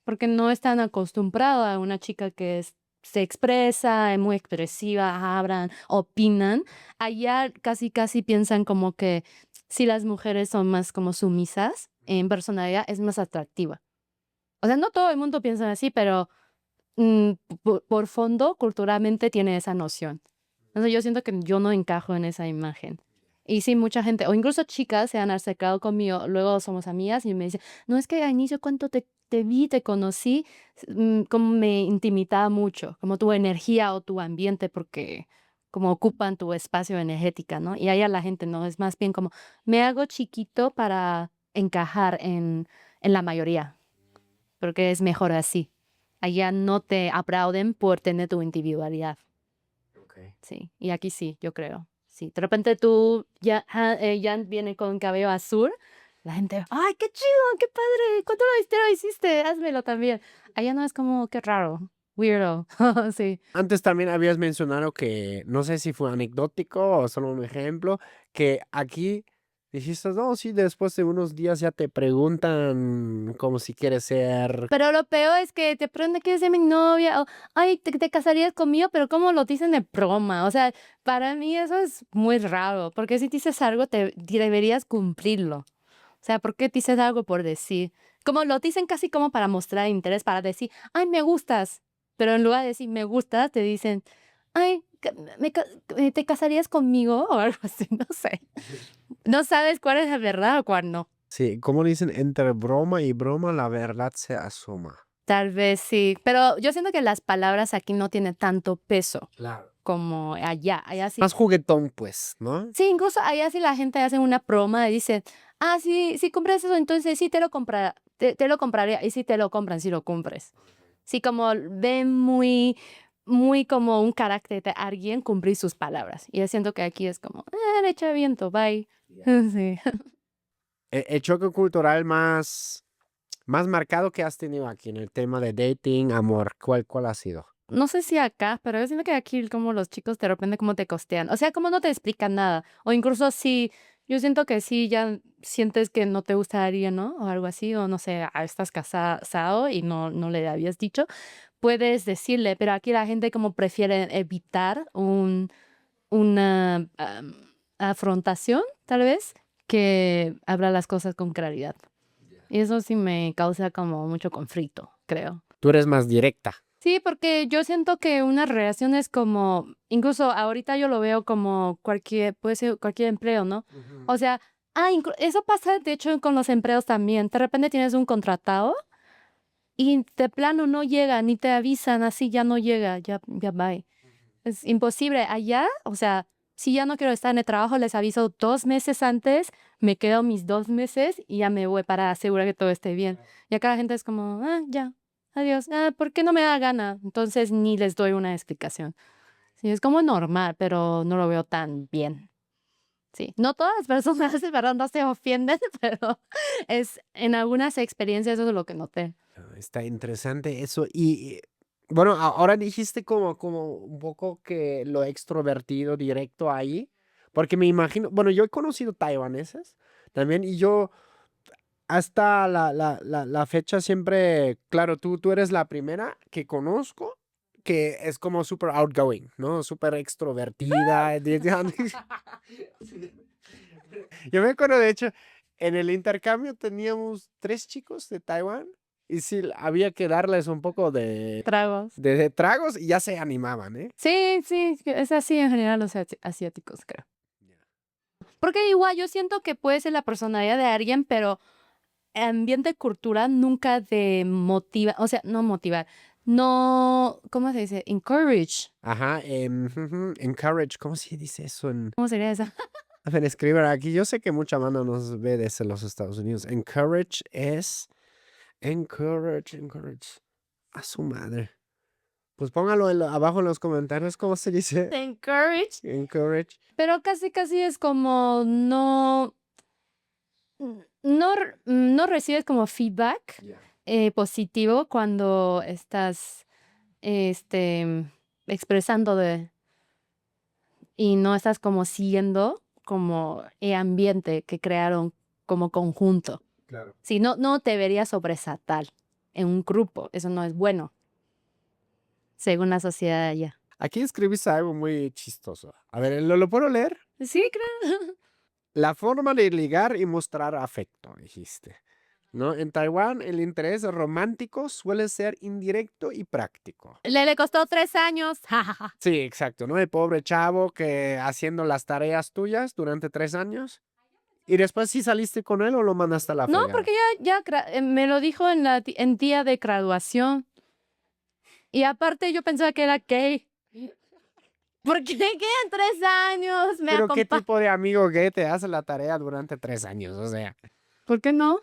porque no están acostumbrados a una chica que se expresa, es muy expresiva, hablan, opinan. Allá casi, casi piensan como que si las mujeres son más como sumisas, en personalidad es más atractiva. O sea, no todo el mundo piensa así, pero mm, por fondo, culturalmente tiene esa noción. Entonces yo siento que yo no encajo en esa imagen. Y sí, mucha gente, o incluso chicas, se han acercado conmigo, luego somos amigas y me dicen, no, es que al inicio cuando te vi, te conocí, como me intimidaba mucho, como tu energía o tu ambiente, porque como ocupan tu espacio energética, ¿no? Y allá la gente no, es más bien como, me hago chiquito para encajar en la mayoría, porque es mejor así. Allá no te aplauden por tener tu individualidad. Okay. Sí, y aquí sí, yo creo. Sí, de repente tú ya viene con cabello azul, la gente, ¡ay, qué chido, qué padre! ¿Cuánto lo hiciste? Házmelo también. Allá no es como, qué raro, weirdo. Sí. Antes también habías mencionado que, no sé si fue anecdótico o solo un ejemplo, que aquí dijiste, no, sí, después de unos días ya te preguntan como si quieres ser... Pero lo peor es que te preguntan, ¿quieres ser mi novia? O, ay, ¿te casarías conmigo? Pero ¿cómo lo dicen de broma? O sea, para mí eso es muy raro, porque si dices algo, deberías cumplirlo. O sea, ¿por qué dices algo por decir? Como lo dicen casi como para mostrar interés, para decir, ay, me gustas. Pero en lugar de decir me gustas, te dicen, ay, ¿te casarías conmigo? O algo así, no sé. No sabes cuál es la verdad o cuál no. Sí, como dicen, entre broma y broma la verdad se asoma. Tal vez sí, pero yo siento que las palabras aquí no tienen tanto peso Claro. como allá. Allá sí. Más juguetón, pues, ¿no? Sí, incluso allá sí la gente hace una broma y dice, sí, si compras eso, entonces sí te lo comprará, te lo compraría. Y si te lo compran, si lo compres. Sí, como ven muy, muy como un carácter de alguien cumplir sus palabras. Y yo siento que aquí es como, le echa viento, bye. Sí. El choque cultural más marcado que has tenido aquí en el tema de dating, amor, ¿cuál ha sido? No sé si acá, pero yo siento que aquí como los chicos de repente como te costean. O sea, como no te explican nada. O incluso si, yo siento que sí ya sientes que no te gustaría, ¿no? O algo así, o no sé, estás casado y no le habías dicho, puedes decirle, pero aquí la gente como prefiere evitar una afrontación, tal vez, que hablar las cosas con claridad. Y eso sí me causa como mucho conflicto, creo. Tú eres más directa. Sí, porque yo siento que una relación es como, incluso ahorita yo lo veo como puede ser cualquier empleo, ¿no? Ujú. O sea, eso pasa de hecho con los empleos también. De repente tienes un contratado y de plano no llega, ni te avisan, así ya no llega, ya va. Es imposible. Allá, o sea, si ya no quiero estar en el trabajo, les aviso 2 meses antes, me quedo mis 2 meses y ya me voy para asegurar que todo esté bien. Y acá la gente es como, ya, adiós, ¿por qué no me da gana? Entonces ni les doy una explicación. Sí, es como normal, pero no lo veo tan bien. Sí, no todas las personas, de verdad, no se ofenden, pero en algunas experiencias eso es lo que noté. Está interesante eso. Y bueno, ahora dijiste como un poco que lo extrovertido directo ahí, porque me imagino, bueno, yo he conocido taiwaneses también y yo hasta la fecha siempre, claro, tú eres la primera que conozco que es como súper outgoing, ¿no? Súper extrovertida. Yo me acuerdo, de hecho, en el intercambio teníamos 3 chicos de Taiwán y sí, había que darles un poco Tragos. de tragos y ya se animaban, ¿eh? Sí, sí, es así en general los asiáticos, creo. Porque igual yo siento que puede ser la personalidad de alguien, pero ambiente cultural nunca te motiva, o sea, no motivar, no, ¿cómo se dice? Encourage. Ajá, encourage, ¿cómo se dice eso en... ¿Cómo sería eso? A ver, escriban aquí. Yo sé que mucha mano nos ve desde los Estados Unidos. Encourage es... Encourage. A su madre. Pues póngalo abajo en los comentarios, ¿cómo se dice? Encourage. Encourage. Pero casi es como no, no recibes como feedback positivo cuando estás expresando y no estás como siguiendo como el ambiente que crearon como conjunto. Claro. Si no te deberías sobresaltar en un grupo, eso no es bueno, según la sociedad de allá. Aquí escribiste algo muy chistoso. A ver, ¿lo puedo leer? Sí, creo. La forma de ligar y mostrar afecto, dijiste. ¿No? En Taiwán, el interés romántico suele ser indirecto y práctico. Le costó 3 años. Sí, exacto, ¿no? El pobre chavo que haciendo las tareas tuyas durante 3 años. ¿Y después sí saliste con él o lo mandaste a la No, fregada? porque me lo dijo en día de graduación. Y aparte yo pensaba que era gay. Porque quedan 3 años, me Pero ¿qué acompaña. tipo de amigo gay te hace la tarea durante 3 años? O sea, ¿Por qué no?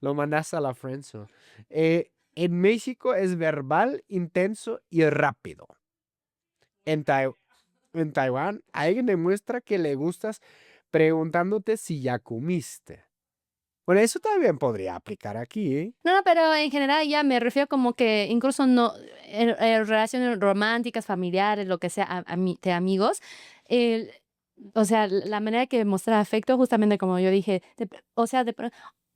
lo mandaste a la friendzone. En México es verbal, intenso y rápido. En, en Taiwán, alguien demuestra que le gustas preguntándote si ya comiste. Bueno, eso también podría aplicar aquí, ¿eh? No, pero en general ya me refiero como que incluso no, en relaciones románticas, familiares, lo que sea, de amigos, el- o sea, la manera que mostrar afecto, justamente como yo dije, o sea,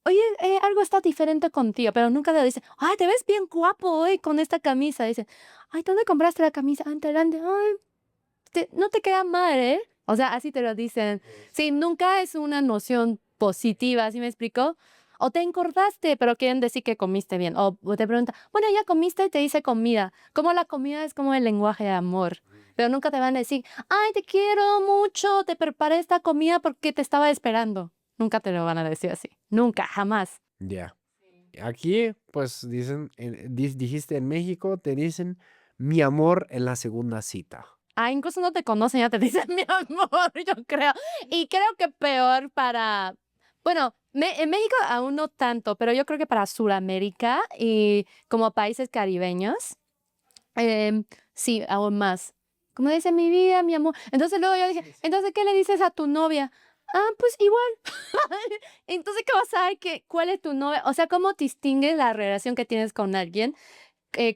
oye, algo está diferente contigo, pero nunca te dicen, ay, te ves bien guapo hoy con esta camisa. Dicen, ay, ¿dónde compraste la camisa? Ah, en Tailandia. Ay, no te queda mal, ¿eh? O sea, así te lo dicen. Sí, nunca es una noción positiva, ¿sí me explico? O te engordaste, pero quieren decir que comiste bien. O te preguntan, bueno, ya comiste y te dice comida. Como la comida es como el lenguaje de amor. Pero nunca te van a decir, ay, te quiero mucho, te preparé esta comida porque te estaba esperando. Nunca te lo van a decir así. Nunca, jamás. Ya. Aquí, pues dicen, dijiste en México, te dicen mi amor en la segunda cita. Ah, incluso no te conocen, ya te dicen mi amor, yo creo. Y creo que peor bueno, en México aún no tanto, pero yo creo que para Sudamérica y como países caribeños, em, sí, aún más. Como dice mi vida, mi amor. Entonces luego yo dije, entonces, ¿qué le dices a tu novia? Ah, pues igual. Entonces, ¿qué vas a saber cuál es tu novia? O sea, ¿cómo distingues la relación que tienes con alguien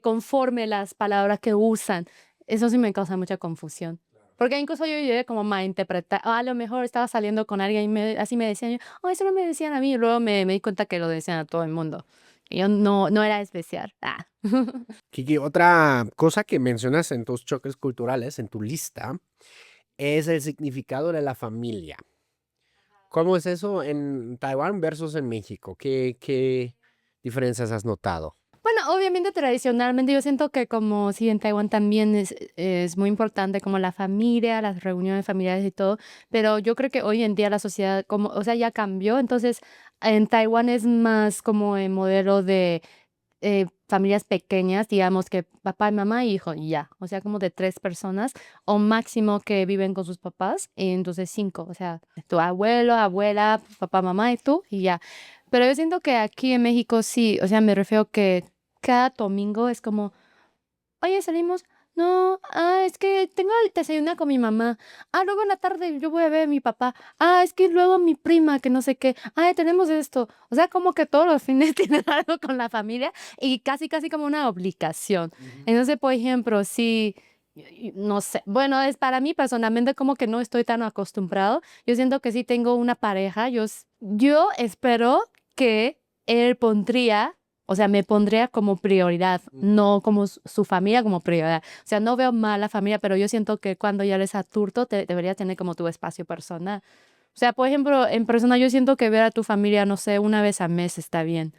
conforme las palabras que usan? Eso sí me causa mucha confusión. Porque incluso yo llegué como a malinterpretar. A lo mejor estaba saliendo con alguien y así me decían, oh, eso no me decían a mí. Y luego me di cuenta que lo decían a todo el mundo. Y yo no era especial. Ah. Kiki, otra cosa que mencionas en tus choques culturales, en tu lista, es el significado de la familia. ¿Cómo es eso en Taiwán versus en México? ¿Qué diferencias has notado? Bueno, obviamente tradicionalmente yo siento que como sí en Taiwán también es muy importante como la familia, las reuniones familiares y todo, pero yo creo que hoy en día la sociedad como, o sea, ya cambió, entonces en Taiwán es más como el modelo de familias pequeñas, digamos que papá y mamá y hijo y ya, o sea, como de 3 personas o máximo que viven con sus papás, y entonces 5, o sea, tu abuelo, abuela, papá, mamá y tú y ya. Pero yo siento que aquí en México sí, o sea, me refiero que cada domingo es como, oye, salimos. No, es que tengo el desayuno con mi mamá. Luego en la tarde yo voy a ver a mi papá. Es que luego mi prima, que no sé qué. Tenemos esto. O sea, como que todos los fines tienen algo con la familia y casi, casi como una obligación. Entonces, por ejemplo, si, no sé, bueno, es para mí personalmente como que no estoy tan acostumbrado. Yo siento que si tengo una pareja, yo espero que él pondría, o sea, me pondría como prioridad, no como su familia como prioridad. O sea, no veo mal la familia, pero yo siento que cuando ya eres adulto, deberías tener como tu espacio personal. O sea, por ejemplo, en persona yo siento que ver a tu familia, no sé, una vez al mes está bien.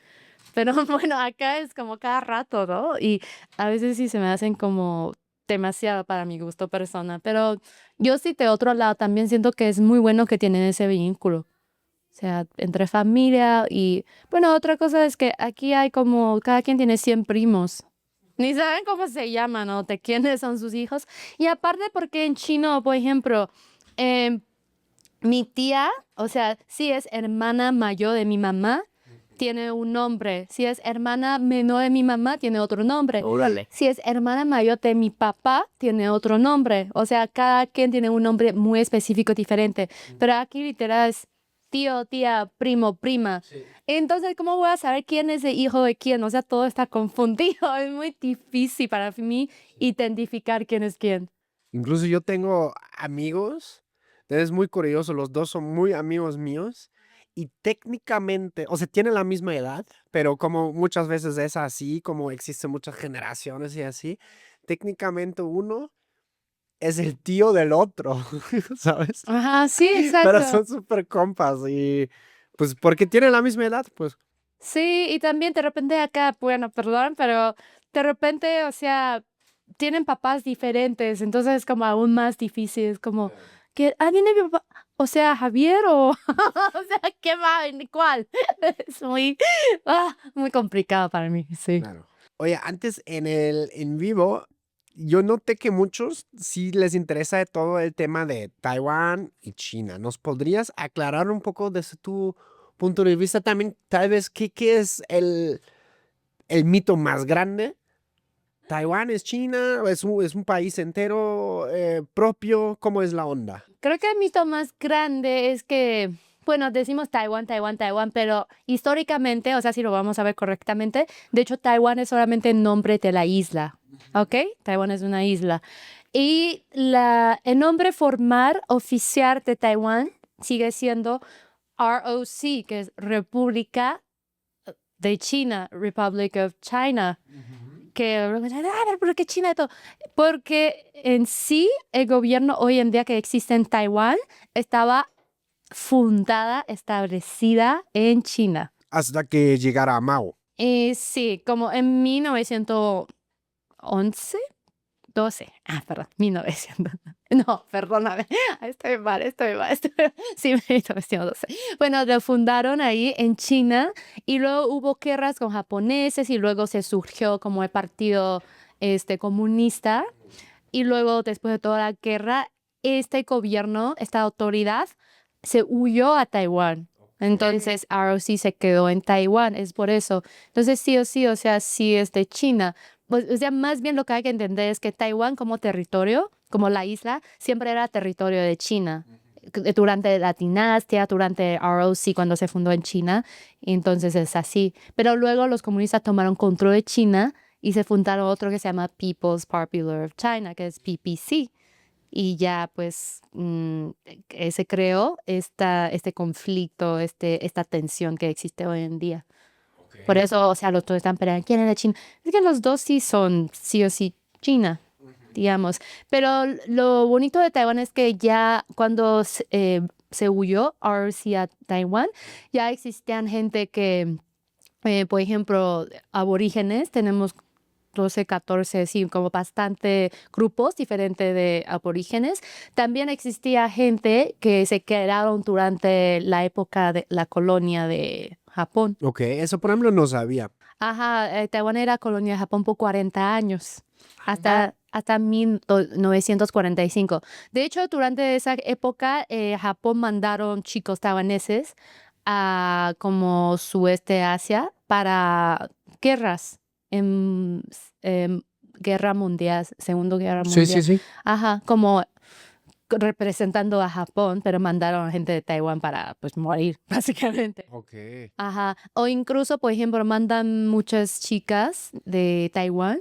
Pero bueno, acá es como cada rato, ¿no? Y a veces sí se me hacen como demasiado para mi gusto personal. Pero yo sí, de otro lado, también siento que es muy bueno que tienen ese vínculo. O sea, entre familia y, bueno, otra cosa es que aquí hay como, cada quien tiene 100 primos. Ni saben cómo se llaman o de quiénes son sus hijos. Y aparte porque en chino, por ejemplo, em, mi tía, o sea, si es hermana mayor de mi mamá, tiene un nombre. Si es hermana menor de mi mamá, tiene otro nombre. Órale. Si es hermana mayor de mi papá, tiene otro nombre. O sea, cada quien tiene un nombre muy específico, diferente. Pero aquí literal es tío, tía, primo, prima. Sí. Entonces, ¿cómo voy a saber quién es el hijo de quién? O sea, todo está confundido. Es muy difícil para mí identificar quién es quién. Incluso yo tengo amigos, es muy curioso, los dos son muy amigos míos y técnicamente, o sea, tienen la misma edad, pero como muchas veces es así, como existen muchas generaciones y así, técnicamente uno es el tío del otro, ¿sabes? Ajá, sí, Pero exacto. son súper compas y pues porque tienen la misma edad, pues. Sí, y también de repente acá, bueno, perdón, pero de repente, o sea, tienen papás diferentes, entonces es como aún más difícil, es como que, viene mi papá, o sea, Javier o, o sea, ¿qué va? ¿Cuál? Es muy complicado para mí, sí. Claro. Oye, antes en el en vivo, yo noté que muchos sí les interesa de todo el tema de Taiwán y China. ¿Nos podrías aclarar un poco desde tu punto de vista también, tal vez, qué es el mito más grande? ¿Taiwán es China? Es un país entero propio? ¿Cómo es la onda? Creo que el mito más grande es que, bueno, decimos Taiwán, Taiwán, Taiwán, pero históricamente, o sea, si lo vamos a ver correctamente, de hecho, Taiwán es solamente el nombre de la isla, ¿ok? Taiwán es una isla. Y el nombre formal oficial de Taiwán sigue siendo ROC, que es República de China, Republic of China. Que, ¿por qué China y todo? Porque en sí el gobierno hoy en día que existe en Taiwán estaba fundada, establecida en China. Hasta que llegara a Mao. Sí, como en 1911. 12. Perdón, 1900. No, perdóname. Estoy mal. Sí, 1912. Bueno, lo fundaron ahí en China y luego hubo guerras con japoneses y luego se surgió como el partido comunista y luego después de toda la guerra, este gobierno, esta autoridad, se huyó a Taiwán. Entonces, ROC se quedó en Taiwán, es por eso. Entonces, sí o sí, o sea, sí es de China. Pues, o sea, más bien lo que hay que entender es que Taiwán como territorio, como la isla, siempre era territorio de China. Durante la dinastía, durante ROC, cuando se fundó en China, entonces es así. Pero luego los comunistas tomaron control de China y se fundaron otro que se llama People's Popular of China, que es PPC. Y ya pues se creó este conflicto, esta tensión que existe hoy en día. Por eso, o sea, los dos están peleando. ¿Quién era China? Es que los dos sí son, sí o sí, China, digamos. Pero lo bonito de Taiwán es que ya cuando se huyó ROC a Taiwán, ya existían gente que, por ejemplo, aborígenes, tenemos 12, 14, sí, como bastante grupos diferentes de aborígenes. También existía gente que se quedaron durante la época de la colonia de Japón. Ok, eso por ejemplo no sabía. Ajá, Taiwán era colonia de Japón por 40 años, hasta 1945. De hecho, durante esa época, Japón mandaron chicos taiwaneses a como sudeste Asia para guerras en Guerra Mundial, Segunda Guerra Sí, Mundial. sí. Ajá, como representando a Japón, pero mandaron a gente de Taiwán para, pues, morir, básicamente. Ok. Ajá. O incluso, por ejemplo, mandan muchas chicas de Taiwán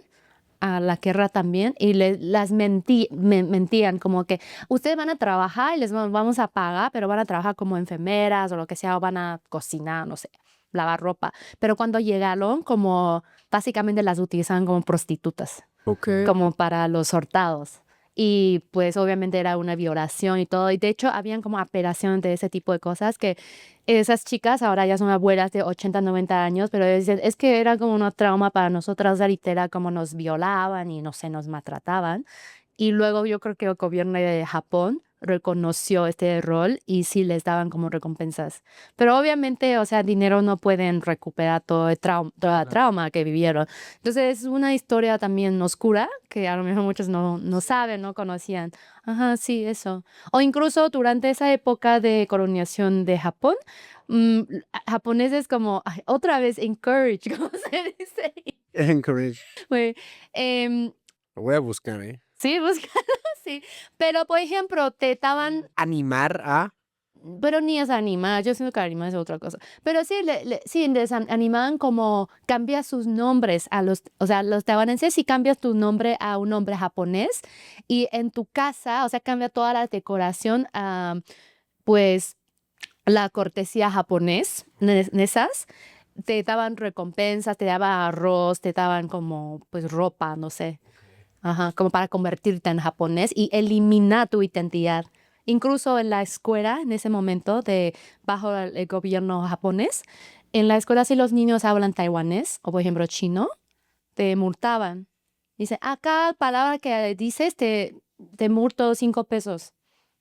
a la guerra también y las mentían como que ustedes van a trabajar y les vamos a pagar, pero van a trabajar como enfermeras o lo que sea, o van a cocinar, no sé, lavar ropa. Pero cuando llegaron, como básicamente las utilizaban como prostitutas, Ok. como para los hurtados. Y pues obviamente era una violación y todo. Y de hecho habían como apelaciones de ese tipo de cosas que esas chicas ahora ya son abuelas de 80, 90 años, pero es que era como un trauma para nosotras, literal, como nos violaban y no sé, nos maltrataban. Y luego yo creo que el gobierno de Japón reconoció este rol y sí les daban como recompensas. Pero obviamente, o sea, dinero no pueden recuperar todo el trauma que vivieron. Entonces es una historia también oscura que a lo mejor muchos no saben, no conocían. Ajá, sí, eso. O incluso durante esa época de colonización de Japón, mm, japoneses como, ay, otra vez, encourage, ¿cómo se dice? Encourage. Güey, em, Lo voy a buscar, ¿eh? sí, búscalo, sí. Pero, por ejemplo, te estaban, Animar a... pero ni es animar, yo siento que animar es otra cosa. Pero sí, sí, les animaban como cambia sus nombres a los, o sea, los taiwaneses, si cambias tu nombre a un nombre japonés y en tu casa, o sea, cambia toda la decoración a, pues, la cortesía japonés, esas, te daban recompensas, te daban arroz, te daban como, pues, ropa, no sé. Ajá, como para convertirte en japonés y eliminar tu identidad. Incluso en la escuela, en ese momento, bajo el gobierno japonés, en la escuela si los niños hablan taiwanés o, por ejemplo, chino, te multaban. Dice, acá palabra que dices, te multo 5 pesos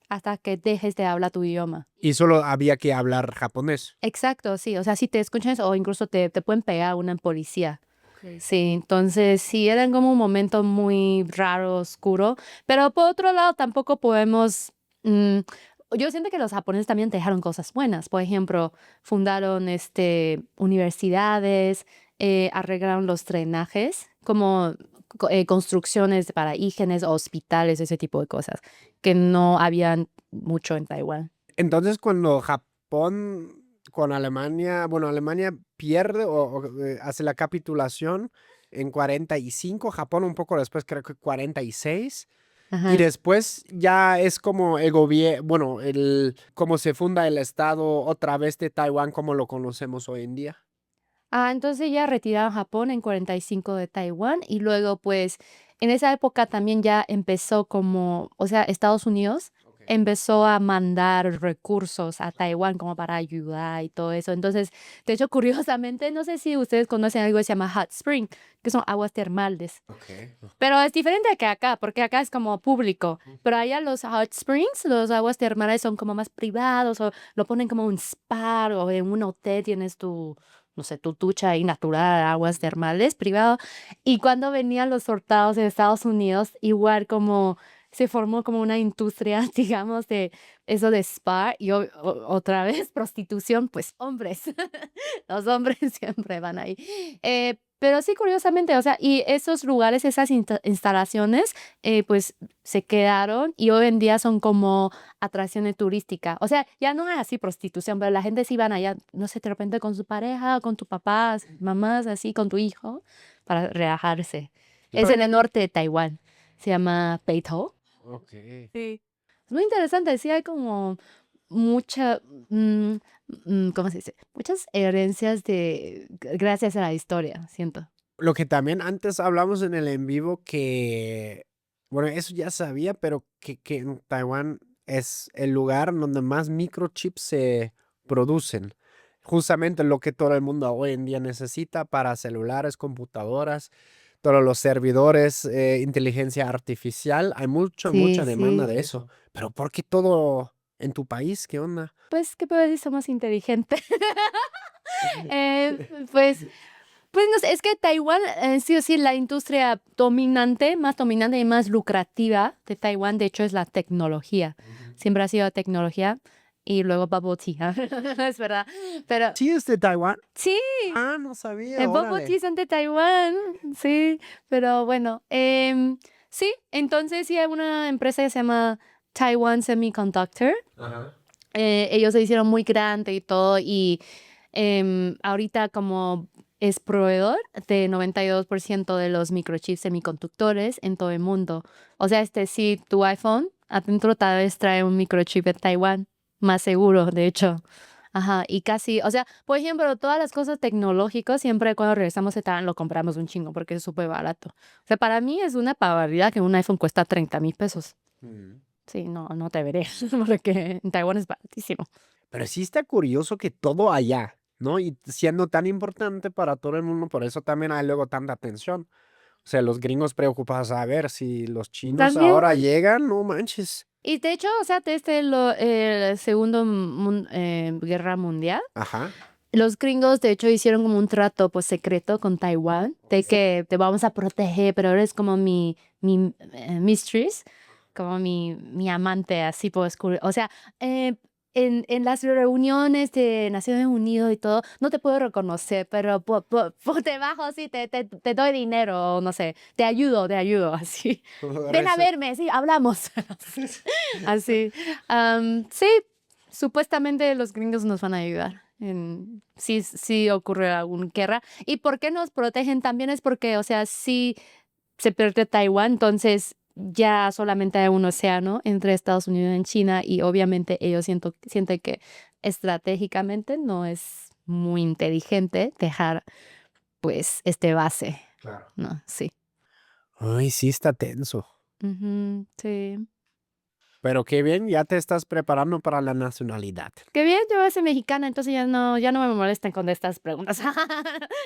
hasta que dejes de hablar tu idioma. Y solo había que hablar japonés. Exacto, sí. O sea, si te escuchas o incluso te pueden pegar una policía. Sí, entonces sí, era como un momento muy raro, oscuro, pero por otro lado tampoco podemos, yo siento que los japoneses también dejaron cosas buenas, por ejemplo, fundaron universidades, arreglaron los drenajes, como construcciones para hígenes, hospitales, ese tipo de cosas, que no habían mucho en Taiwán. Entonces, cuando Japón con Alemania, bueno, Alemania pierde hace la capitulación en 45, Japón un poco después, creo que 46. Ajá. Y después ya es como el gobierno, bueno, cómo se funda el estado otra vez de Taiwán como lo conocemos hoy en día. Entonces ya retiraron Japón en 45 de Taiwán y luego pues en esa época también ya empezó como, o sea, Estados Unidos empezó a mandar recursos a Taiwán como para ayudar y todo eso. Entonces, de hecho, curiosamente, no sé si ustedes conocen algo que se llama hot spring, que son aguas termales. Pero es diferente que acá, porque acá es como público. Pero allá los hot springs, los aguas termales son como más privados o lo ponen como un spa o en un hotel tienes tu, no sé, tu ducha ahí natural, aguas termales privado. Y cuando venían los sortados de Estados Unidos, igual como se formó como una industria, digamos, de eso de spa y otra vez prostitución, pues hombres. Los hombres siempre van ahí. Pero sí, curiosamente, o sea, y esos lugares, esas instalaciones, pues se quedaron y hoy en día son como atracciones turísticas. O sea, ya no es así prostitución, pero la gente sí van allá, no sé, de repente con su pareja, con tu papá, mamás, así, con tu hijo, para relajarse. Es en el norte de Taiwán. Se llama Beitou. Ok. Sí. Es muy interesante, sí hay como mucha, ¿cómo se dice? Muchas herencias gracias a la historia, siento. Lo que también antes hablamos en el en vivo que, bueno, eso ya sabía, pero que en Taiwán es el lugar donde más microchips se producen. Justamente lo que todo el mundo hoy en día necesita para celulares, computadoras, todos los servidores, inteligencia artificial. Hay mucha Sí, demanda sí. de eso. Pero ¿por qué todo en tu país? ¿Qué onda? Pues, ¿qué puedo decir? Somos inteligentes. Pues, no sé, es que Taiwán, sí o sí, la industria dominante, más dominante y más lucrativa de Taiwán, de hecho, es la tecnología. Siempre ha sido la tecnología. y luego bubble tea. Es verdad. Pero ¿Sí es de Taiwán? sí, Ah, no sabía, el bubble órale. tea son de Taiwán. Sí, pero bueno. Sí, entonces sí hay una empresa que se llama Taiwan Semiconductor. Ajá. Ellos se hicieron muy grande y todo, y ahorita como es proveedor de 92% de los microchips semiconductores en todo el mundo. O sea, sí, tu iPhone adentro tal vez trae un microchip de Taiwán, más seguro, de hecho. Ajá, y casi, o sea, por ejemplo, todas las cosas tecnológicas, siempre cuando regresamos a Taiwán lo compramos un chingo porque es súper barato. O sea, para mí es una barbaridad que un iPhone cuesta 30,000 pesos. Mm. Sí, no te veré, porque en Taiwán es baratísimo. Pero sí está curioso que todo allá, ¿no? Y siendo tan importante para todo el mundo, por eso también hay luego tanta tensión. O sea, los gringos preocupados a ver si los chinos También. ahora llegan, no manches. Y de hecho, o sea, desde el segundo guerra mundial, Ajá. los gringos de hecho hicieron como un trato pues secreto con Taiwán de que te vamos a proteger, pero eres como mi mistress, como mi amante, así pues, o sea, en las reuniones de Naciones Unidas y todo, no te puedo reconocer, pero por debajo sí te doy dinero, o no sé, te ayudo, así. Ven a verme, sí, hablamos. Así. Sí, supuestamente los gringos nos van a ayudar. Si ocurre alguna guerra. ¿Y por qué nos protegen también? Es porque, o sea, si se pierde Taiwán, entonces ya solamente hay un océano entre Estados Unidos y China, y obviamente ellos sienten que estratégicamente no es muy inteligente dejar pues base, Claro. ¿no? Sí. Ay, sí está tenso. Ujú, sí. Pero qué bien, ya te estás preparando para la nacionalidad. Qué bien, yo soy mexicana, entonces ya no me molesten con estas preguntas.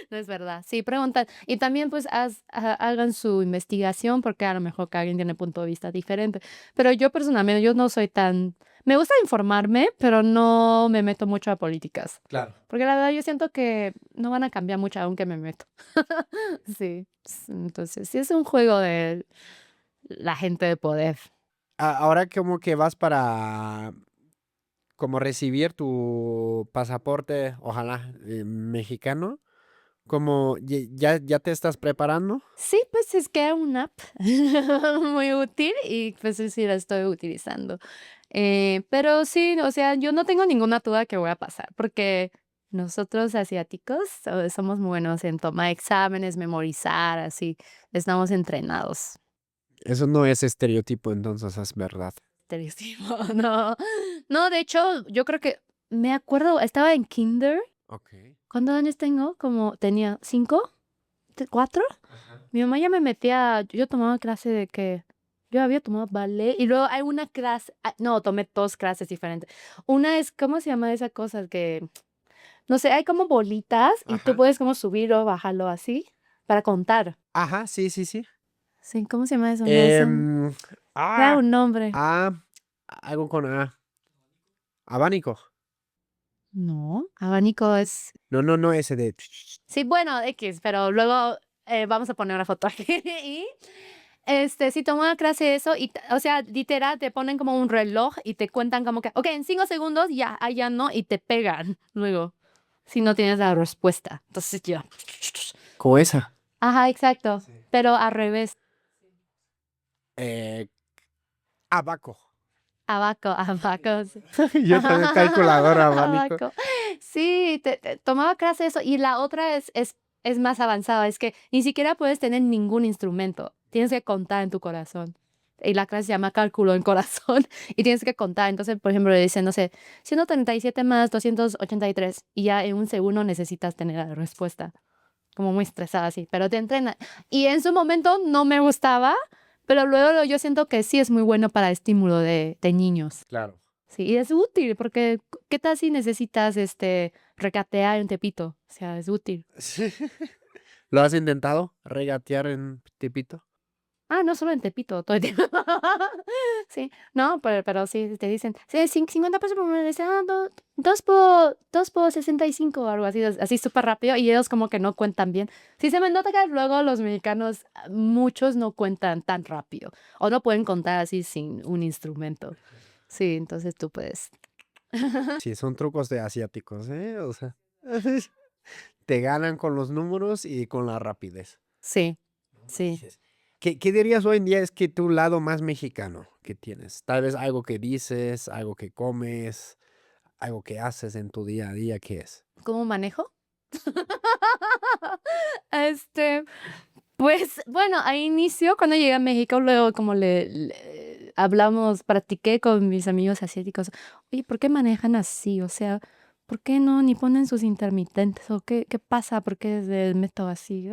No es verdad. Sí, preguntan. Y también pues hagan su investigación, porque a lo mejor cada alguien tiene punto de vista diferente. Pero yo personalmente, yo no soy tan... Me gusta informarme, pero no me meto mucho a políticas. Claro. Porque la verdad yo siento que no van a cambiar mucho aunque me meto. Sí. Entonces, sí es un juego de la gente de poder. Ahora como que vas para como recibir tu pasaporte, ojalá, mexicano, como ya te estás preparando. Sí, pues es que es una app muy útil y pues sí la estoy utilizando. Pero sí, o sea, yo no tengo ninguna duda que voy a pasar porque nosotros asiáticos somos buenos en tomar exámenes, memorizar, así, estamos entrenados. Eso no es estereotipo, entonces es verdad. Estereotipo, no. No, de hecho, yo creo que me acuerdo, estaba en kinder. Ok. ¿Cuántos años tengo? Como tenía 5, 4. Mi mamá ya me metía, yo tomaba clase de que yo había tomado ballet y luego hay una clase, no, tomé 2 clases diferentes. Una es, ¿cómo se llama esa cosa? Que, no sé, hay como bolitas y tú Ajá. puedes como subirlo, bajarlo así para contar. Ajá, sí, sí, sí. Sí, ¿cómo se llama eso? No sé. Em, Era ah, un nombre. ah, algo con A. Abanico. No, abanico es. No, no, no, ese de... Sí, bueno, X, pero luego vamos a poner una foto aquí. Y sí tomo una clase de eso y, o sea, literal, te ponen como un reloj y te cuentan como que, ok, en 5 segundos ya, ya no, y te pegan luego, si no tienes la respuesta. Entonces ya. Como esa. Ajá, exacto, pero al revés. Eh, abaco. Abaco, abaco. Sí. Yo también calculador abanico. Abaco. Sí, tomaba clase de eso. Y la otra es más avanzada, es que ni siquiera puedes tener ningún instrumento. Tienes que contar en tu corazón. Y la clase se llama cálculo en corazón y tienes que contar. Entonces, por ejemplo, le dicen, no sé, 137 más 283 y ya en un segundo necesitas tener la respuesta. Como muy estresada así, pero te entrena. Y en su momento no me gustaba, pero luego yo siento que sí es muy bueno para estímulo de niños. Claro. Sí, y es útil porque ¿qué tal si necesitas regatear en Tepito? O sea, es útil. ¿Lo has intentado? ¿Regatear en Tepito? Ah, no solo en Tepito, todo el tiempo. Sí, no, pero sí, te dicen, sí, 50 pesos por mes, dos por 65 o algo así, así súper rápido, y ellos como que no cuentan bien. Sí, se me nota que luego los mexicanos, muchos no cuentan tan rápido, o no pueden contar así sin un instrumento. Sí, entonces tú puedes Sí, son trucos de asiáticos, ¿eh? O sea, te ganan con los números y con la rapidez. Sí, No sí. manches. ¿Qué dirías hoy en día es que tu lado más mexicano que tienes? Tal vez algo que dices, algo que comes, algo que haces en tu día a día, ¿qué es? ¿Cómo manejo? Este, pues bueno, a inicio, cuando llegué a México, luego como hablamos, practiqué con mis amigos asiáticos, oye, ¿por qué manejan así? O sea, ¿por qué no ni ponen sus intermitentes? ¿O qué pasa? ¿Por qué es el método así?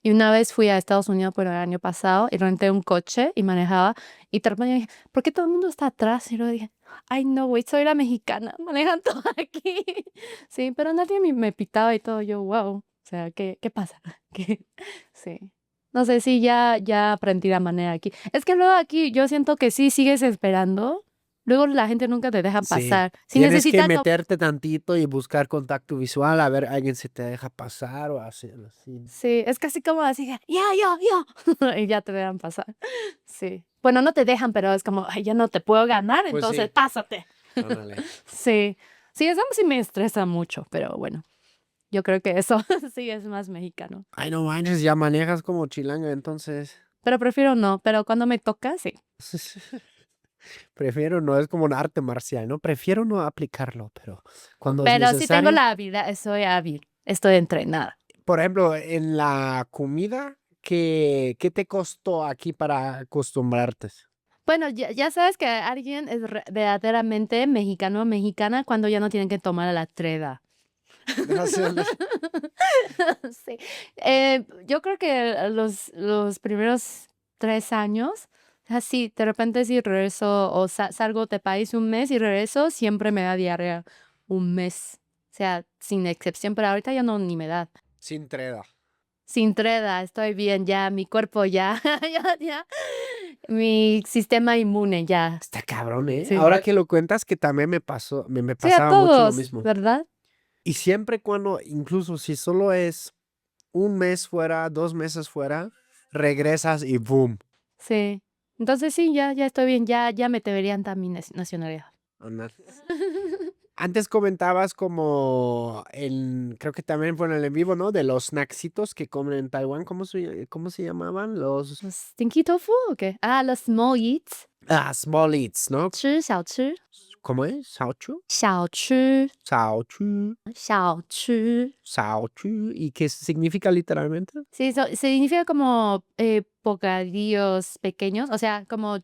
Y una vez fui a Estados Unidos por el año pasado y renté un coche y manejaba y de repente dije, ¿por qué todo el mundo está atrás? Y luego dije, ay, no, güey, soy la mexicana, manejan todo aquí. Sí, pero nadie me pitaba y todo, yo, wow, o sea, ¿qué pasa? ¿Qué? Sí. No sé si ya aprendí la manera aquí. Es que luego aquí yo siento que sí sigues esperando, luego la gente nunca te deja Sí, pasar. Si tienes que necesitas meterte tantito y buscar contacto visual, a ver, alguien se te deja pasar o hacer así. sí, es casi como así, ya, y ya te dejan pasar. Sí. Bueno, no te dejan, pero es como, ay, ya no te puedo ganar, Pues entonces sí, pásate. ándale. Sí. Sí, eso sí me estresa mucho, pero bueno, yo creo que eso sí es más mexicano. Ay, no manches, ya manejas como chilanga, entonces. Pero prefiero no, pero cuando me toca, sí. Prefiero no, es como un arte marcial, ¿no? Prefiero no aplicarlo, pero cuando es Pero si tengo necesario. la habilidad, soy hábil, estoy entrenada. Por ejemplo, en la comida, ¿qué te costó aquí para acostumbrarte? Bueno, ya sabes que alguien es verdaderamente mexicano o mexicana cuando ya no tienen que tomar la treda. Gracias. Sí. Yo creo que los primeros 3 años, así, de repente si regreso o salgo de país un mes y regreso, siempre me da diarrea un mes. O sea, sin excepción, pero ahorita ya no ni me da. Sin treda. Sin treda, estoy bien, ya, mi cuerpo ya, ya, mi sistema inmune ya. Está cabrón, ¿eh? Sí. Ahora que lo cuentas, que también me pasó, me Sí, a pasaba mucho lo todos, mismo. ¿verdad? Y siempre cuando, incluso si solo es un mes fuera, 2 meses fuera, regresas y boom. Sí. Entonces sí, ya estoy bien, ya me deberían dar mi nacionalidad. Anda. Antes comentabas como creo que también fue en el en vivo, ¿no? De los snacksitos que comen en Taiwán. ¿Cómo se llamaban? Los ¿Los stinky tofu o qué? Ah, los small eats. small eats, ¿no? 吃小吃 ¿Cómo es? ¿Saochu? 小吃 Saochu, 小吃 Saochu. ¿Y qué significa literalmente? Sí, significa como bocadillos pequeños, o sea, como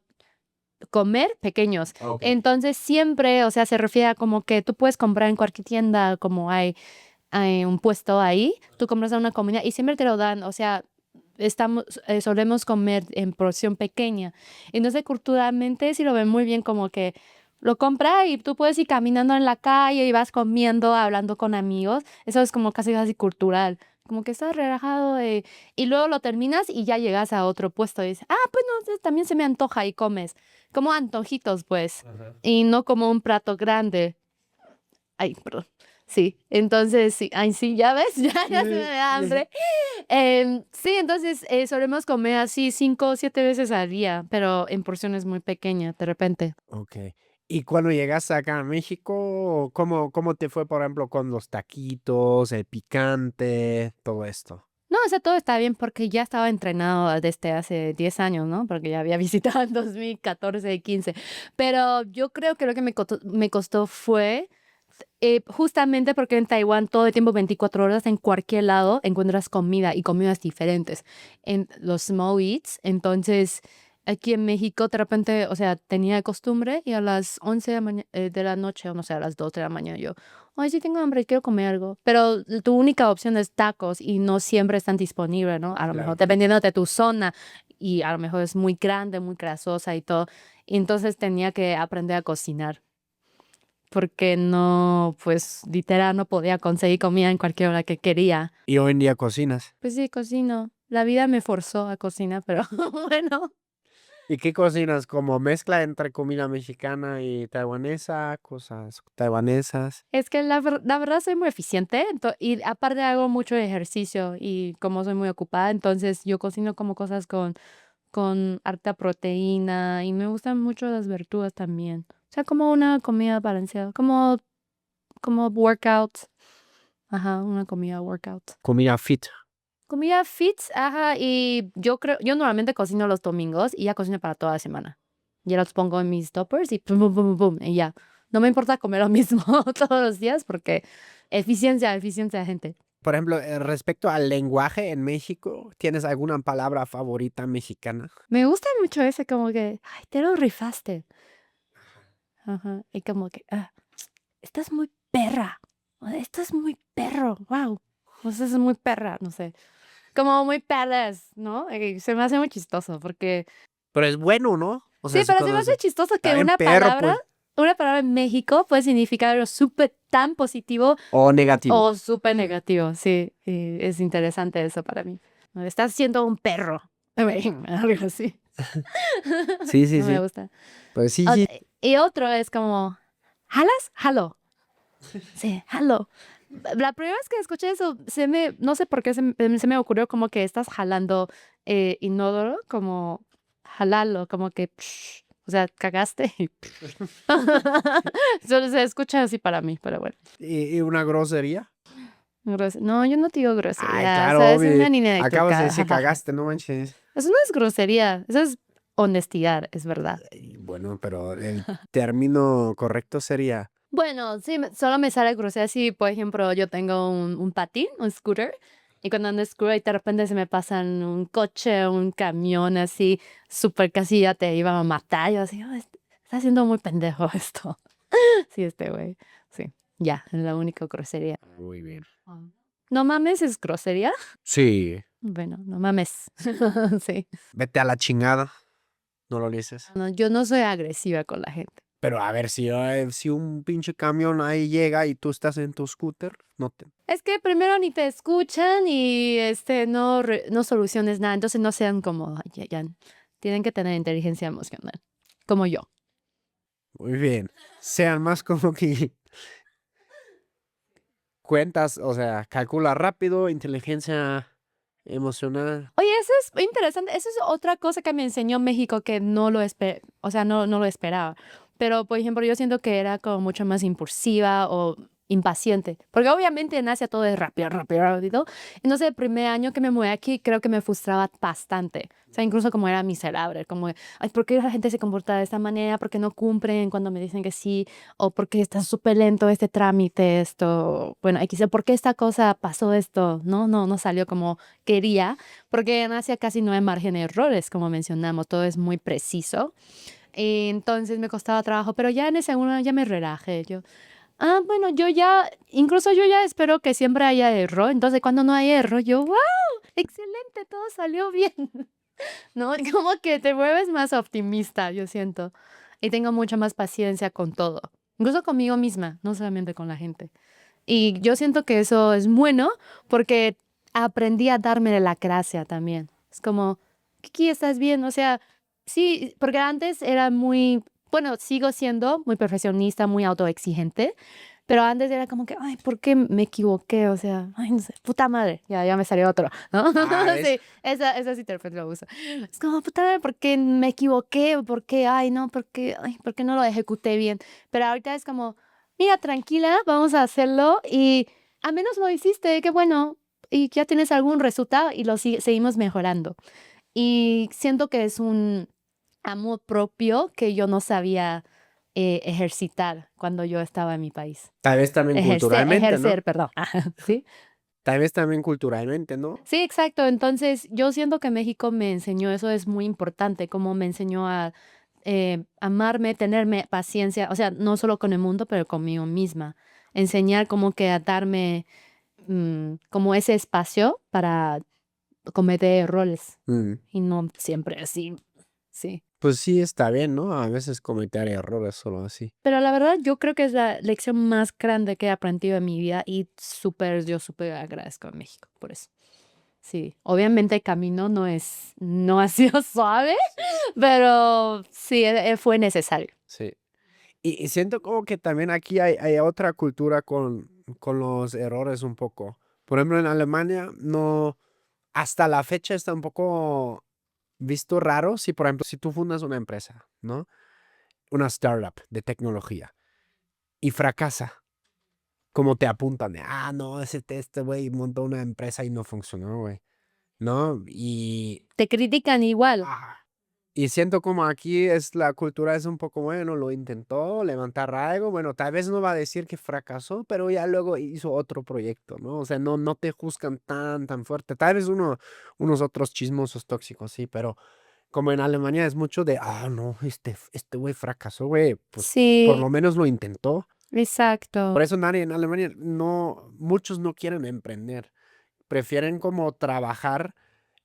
comer pequeños. Ok. Entonces siempre, o sea, se refiere a como que tú puedes comprar en cualquier tienda, como hay un puesto ahí, tú compras una comida y siempre te lo dan, o sea, solemos comer en porción pequeña. Entonces, culturalmente sí lo ven muy bien como que lo compra y tú puedes ir caminando en la calle y vas comiendo, hablando con amigos. Eso es como casi casi cultural. Como que estás relajado y luego lo terminas y ya llegas a otro puesto y dices, ah, pues no, también se me antoja y comes. Como antojitos, pues. Ajá. Y no como un plato grande. Ay, perdón. Sí, entonces sí, ay, sí, ya ves, ya se me da hambre. Sí, entonces solemos comer así 5 o 7 veces al día, pero en porciones muy pequeñas, de repente. Ok. Y cuando llegaste acá a México, ¿cómo te fue, por ejemplo, con los taquitos, el picante, todo esto? No, o sea, todo está bien porque ya estaba entrenado desde hace 10 años, ¿no? Porque ya había visitado en 2014 y 15. Pero yo creo que lo que me costó fue justamente porque en Taiwán todo el tiempo, 24 horas, en cualquier lado encuentras comida y comidas diferentes en los small eats. Entonces, aquí en México, de repente, o sea, tenía costumbre y a las 11 de la noche, o no sé, a las 2 de la mañana, yo, ay, sí tengo hambre, quiero comer algo. Pero tu única opción es tacos y no siempre están disponibles, ¿no? A lo mejor, Claro. dependiendo de tu zona, y a lo mejor es muy grande, muy grasosa y todo. Y entonces tenía que aprender a cocinar porque no, pues literal no podía conseguir comida en cualquier hora que quería. Y hoy en día cocinas. Pues sí, cocino. La vida me forzó a cocinar, pero bueno. ¿Y qué cocinas? Como mezcla entre comida mexicana y taiwanesa, cosas taiwanesas. Es que la verdad soy muy eficiente y aparte hago mucho ejercicio y como soy muy ocupada, entonces yo cocino como cosas con con harta proteína y me gustan mucho las verduras también. O sea, como una comida balanceada, como workouts. Ajá, una comida workout. Comida fit. Comida fit, ajá, y yo normalmente cocino los domingos y ya cocino para toda la semana. Ya los pongo en mis toppers y pum, pum, pum, pum, y ya. No me importa comer lo mismo todos los días porque eficiencia, gente. Por ejemplo, respecto al lenguaje en México, ¿tienes alguna palabra favorita mexicana? Me gusta mucho ese como que, ay, te lo rifaste. Ajá, y como que, estás muy perra. O estás muy perro, wow. O sea, es muy perra, no sé. Como muy perras, ¿no? Se me hace muy chistoso porque Pero es bueno, ¿no? O sea, sí, se pero se me hace conoce. chistoso Está que bien perro, pues. una palabra en México puede significar algo súper tan positivo O negativo. o súper negativo. Sí, y es interesante eso para mí. Estás siendo un perro. Algo así. Sí, sí, No me sí. gusta. Pues sí, Ot- sí. Y otro es como, ¿jalas? Jalo. Sí, jalo. La primera vez que escuché eso, no sé por qué se me ocurrió como que estás jalando inodoro, como jalalo, como que, o sea, cagaste y solo se escucha así para mí, pero bueno. ¿Y una grosería? No, yo no te digo Ay, grosería, o claro, sea, es obvio. una niña Acabas de educada, decir jajaja. cagaste, no manches. Eso no es grosería, eso es honestidad, es verdad. Y bueno, pero el término correcto sería. Bueno, sí, solo me sale grosería si, por ejemplo, yo tengo un patín, un scooter, y cuando ando en scooter y de repente se me pasan un coche, un camión así, súper casi ya te iba a matar. Yo así, está haciendo muy pendejo esto. Sí, este güey. Sí, ya, es la única grosería. Muy bien. No mames, ¿es grosería? Sí. Bueno, no mames. Sí. Vete a la chingada. No lo dices. No, yo no soy agresiva con la gente. Pero a ver, si un pinche camión ahí llega y tú estás en tu scooter, no te. Es que primero ni te escuchan y no soluciones nada, entonces no sean como, "Ay, ya, tienen que tener inteligencia emocional, como yo. Muy bien. Sean más como que cuentas, o sea, calcula rápido, inteligencia emocional. Oye, eso es interesante, eso es otra cosa que me enseñó México que o sea, no lo esperaba. Pero, por ejemplo, yo siento que era como mucho más impulsiva o impaciente, porque obviamente en Asia todo es rápido, rápido, rápido. Entonces, el primer año que me mudé aquí, creo que me frustraba bastante. O sea, incluso como era miserable, como, ay, ¿por qué la gente se comporta de esta manera? ¿Por qué no cumplen cuando me dicen que sí? ¿O por qué está súper lento este trámite, esto? Bueno, X, ¿por qué esta cosa pasó esto? No salió como quería, porque en Asia casi no hay margen de errores, como mencionamos, todo es muy preciso. Entonces me costaba trabajo, pero ya en ese uno ya me relajé. Bueno, incluso yo ya espero que siempre haya error. Entonces, cuando no hay error, wow, excelente, todo salió bien. ¿No? Como que te vuelves más optimista, yo siento. Y tengo mucha más paciencia con todo, incluso conmigo misma, no solamente con la gente. Y yo siento que eso es bueno porque aprendí a darme la gracia también. Es como, Kiki, ¿estás bien? O sea, sí, porque antes era bueno, sigo siendo muy perfeccionista, muy autoexigente, pero antes era como que, ay, ¿por qué me equivoqué? O sea, ay, no sé, puta madre, ya me salió otro, ¿no? Ah, ¿ves? Sí, esa sí te lo uso. Es como, puta madre, ¿por qué me equivoqué? ¿Por qué? Ay, no, ¿por qué no lo ejecuté bien? Pero ahorita es como, mira, tranquila, vamos a hacerlo y al menos lo hiciste, qué bueno, y ya tienes algún resultado y seguimos mejorando. Y siento que es un amor propio que yo no sabía ejercitar cuando yo estaba en mi país. Tal vez también culturalmente, ¿no? Ejercer, perdón. ¿Sí? Tal vez también culturalmente, ¿no? Sí, exacto. Entonces, yo siento que México me enseñó, eso es muy importante, como me enseñó a amarme, tenerme paciencia, o sea, no solo con el mundo, pero conmigo misma. Enseñar como que a darme como ese espacio para cometer errores Mm. y no siempre así, sí. Pues sí, está bien, ¿no? A veces cometer errores solo así. Pero la verdad, yo creo que es la lección más grande que he aprendido en mi vida y yo súper agradezco a México por eso. Sí, obviamente el camino no ha sido suave, pero sí, fue necesario. Sí. Y siento como que también aquí hay otra cultura con los errores un poco. Por ejemplo, en Alemania no, hasta la fecha está un poco visto raro si, por ejemplo, si tú fundas una empresa, ¿no? Una startup de tecnología y fracasa, como te apuntan de, no, este güey montó una empresa y no funcionó, güey, ¿no? Te critican igual. Ajá. Y siento como aquí la cultura es un poco, bueno, lo intentó levantar algo, bueno, tal vez no va a decir que fracasó, pero ya luego hizo otro proyecto, ¿no? O sea, no te juzgan tan fuerte. Tal vez unos otros chismosos tóxicos, sí, pero como en Alemania es mucho de, no, este güey fracasó, güey, pues por Sí, lo menos lo intentó. exacto. Por eso nadie en Alemania, muchos no quieren emprender, prefieren como trabajar.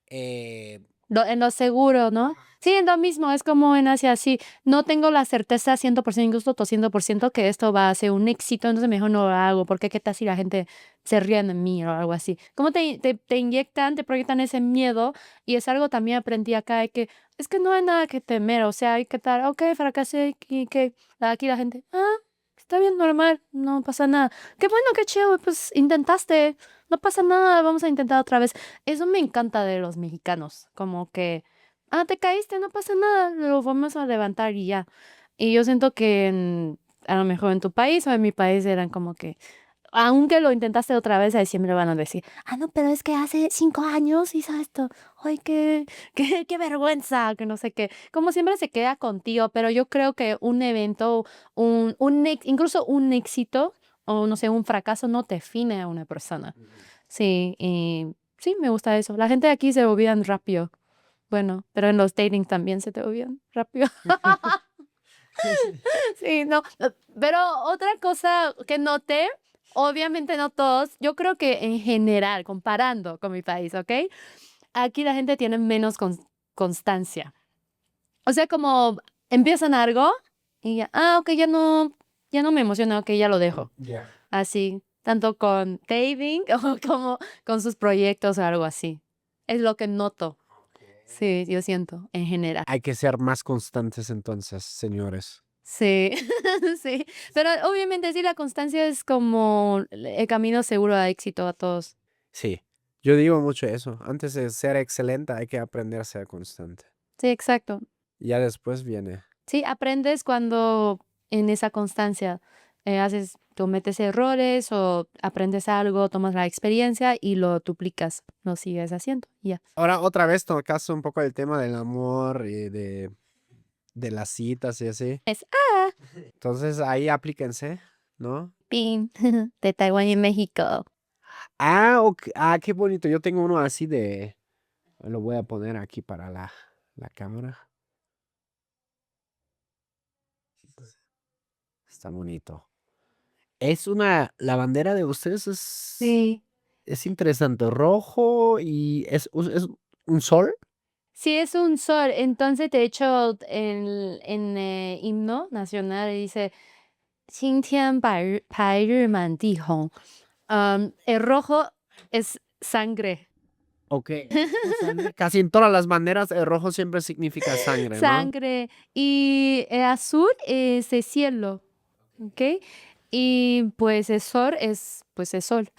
En lo seguro, ¿no? Sí, en lo mismo, es como en Asia, sí, no tengo la certeza 100%, incluso 200% que esto va a ser un éxito, entonces mejor no lo hago, porque qué tal si la gente se ríe de mí o algo así. Como te inyectan, te proyectan ese miedo, y es algo también aprendí acá, de que es que no hay nada que temer, o sea, hay que estar, ok, fracasé, y que aquí la gente, está bien, normal, no pasa nada. Qué bueno, qué chido, pues intentaste, no pasa nada, vamos a intentar otra vez. Eso me encanta de los mexicanos, como que, te caíste, no pasa nada, lo vamos a levantar y ya. Y yo siento que a lo mejor en tu país o en mi país eran como que, aunque lo intentaste otra vez, ahí siempre van a decir, no, pero es que hace 5 años hizo esto, ay, qué vergüenza, que no sé qué. Como siempre se queda contigo, pero yo creo que un evento, incluso un éxito o no sé, un fracaso no define a una persona. Sí, y sí, me gusta eso. La gente de aquí se olvidan rápido. Bueno, pero en los dating también se te olvidan rápido. Sí, no. Pero otra cosa que noté, obviamente no todos, yo creo que en general, comparando con mi país, ¿ok? Aquí la gente tiene menos constancia. O sea, como empiezan algo y ya, ok, ya no me emociona, ok, ya lo dejo. Ya. Así, tanto con dating o como con sus proyectos o algo así. Es lo que noto. Sí, yo siento, en general. Hay que ser más constantes entonces, señores. Sí, sí. Pero obviamente sí, la constancia es como el camino seguro a éxito a todos. Sí, yo digo mucho eso. Antes de ser excelente hay que aprender a ser constante. Sí, exacto. Ya después viene. Sí, aprendes cuando en esa constancia cometes errores o aprendes algo, tomas la experiencia y lo duplicas, lo sigues haciendo. y Ya. Ahora otra vez tocaste un poco el tema del amor y de las citas y así. Es Entonces ahí aplíquense, ¿no? pin de Taiwán y México. Ok. Qué bonito. Yo tengo uno así de. Lo voy a poner aquí para la cámara. Está bonito. La bandera de ustedes Sí. es interesante. Rojo y es un sol. Sí, es un sol. Entonces, de hecho, en himno nacional dice 青天白日满地红. El rojo es sangre. Ok. Sangre. Casi en todas las banderas el rojo siempre significa sangre, ¿no? Sangre. Y el azul es el cielo. ¿Ok? Y pues el sol pues el sol.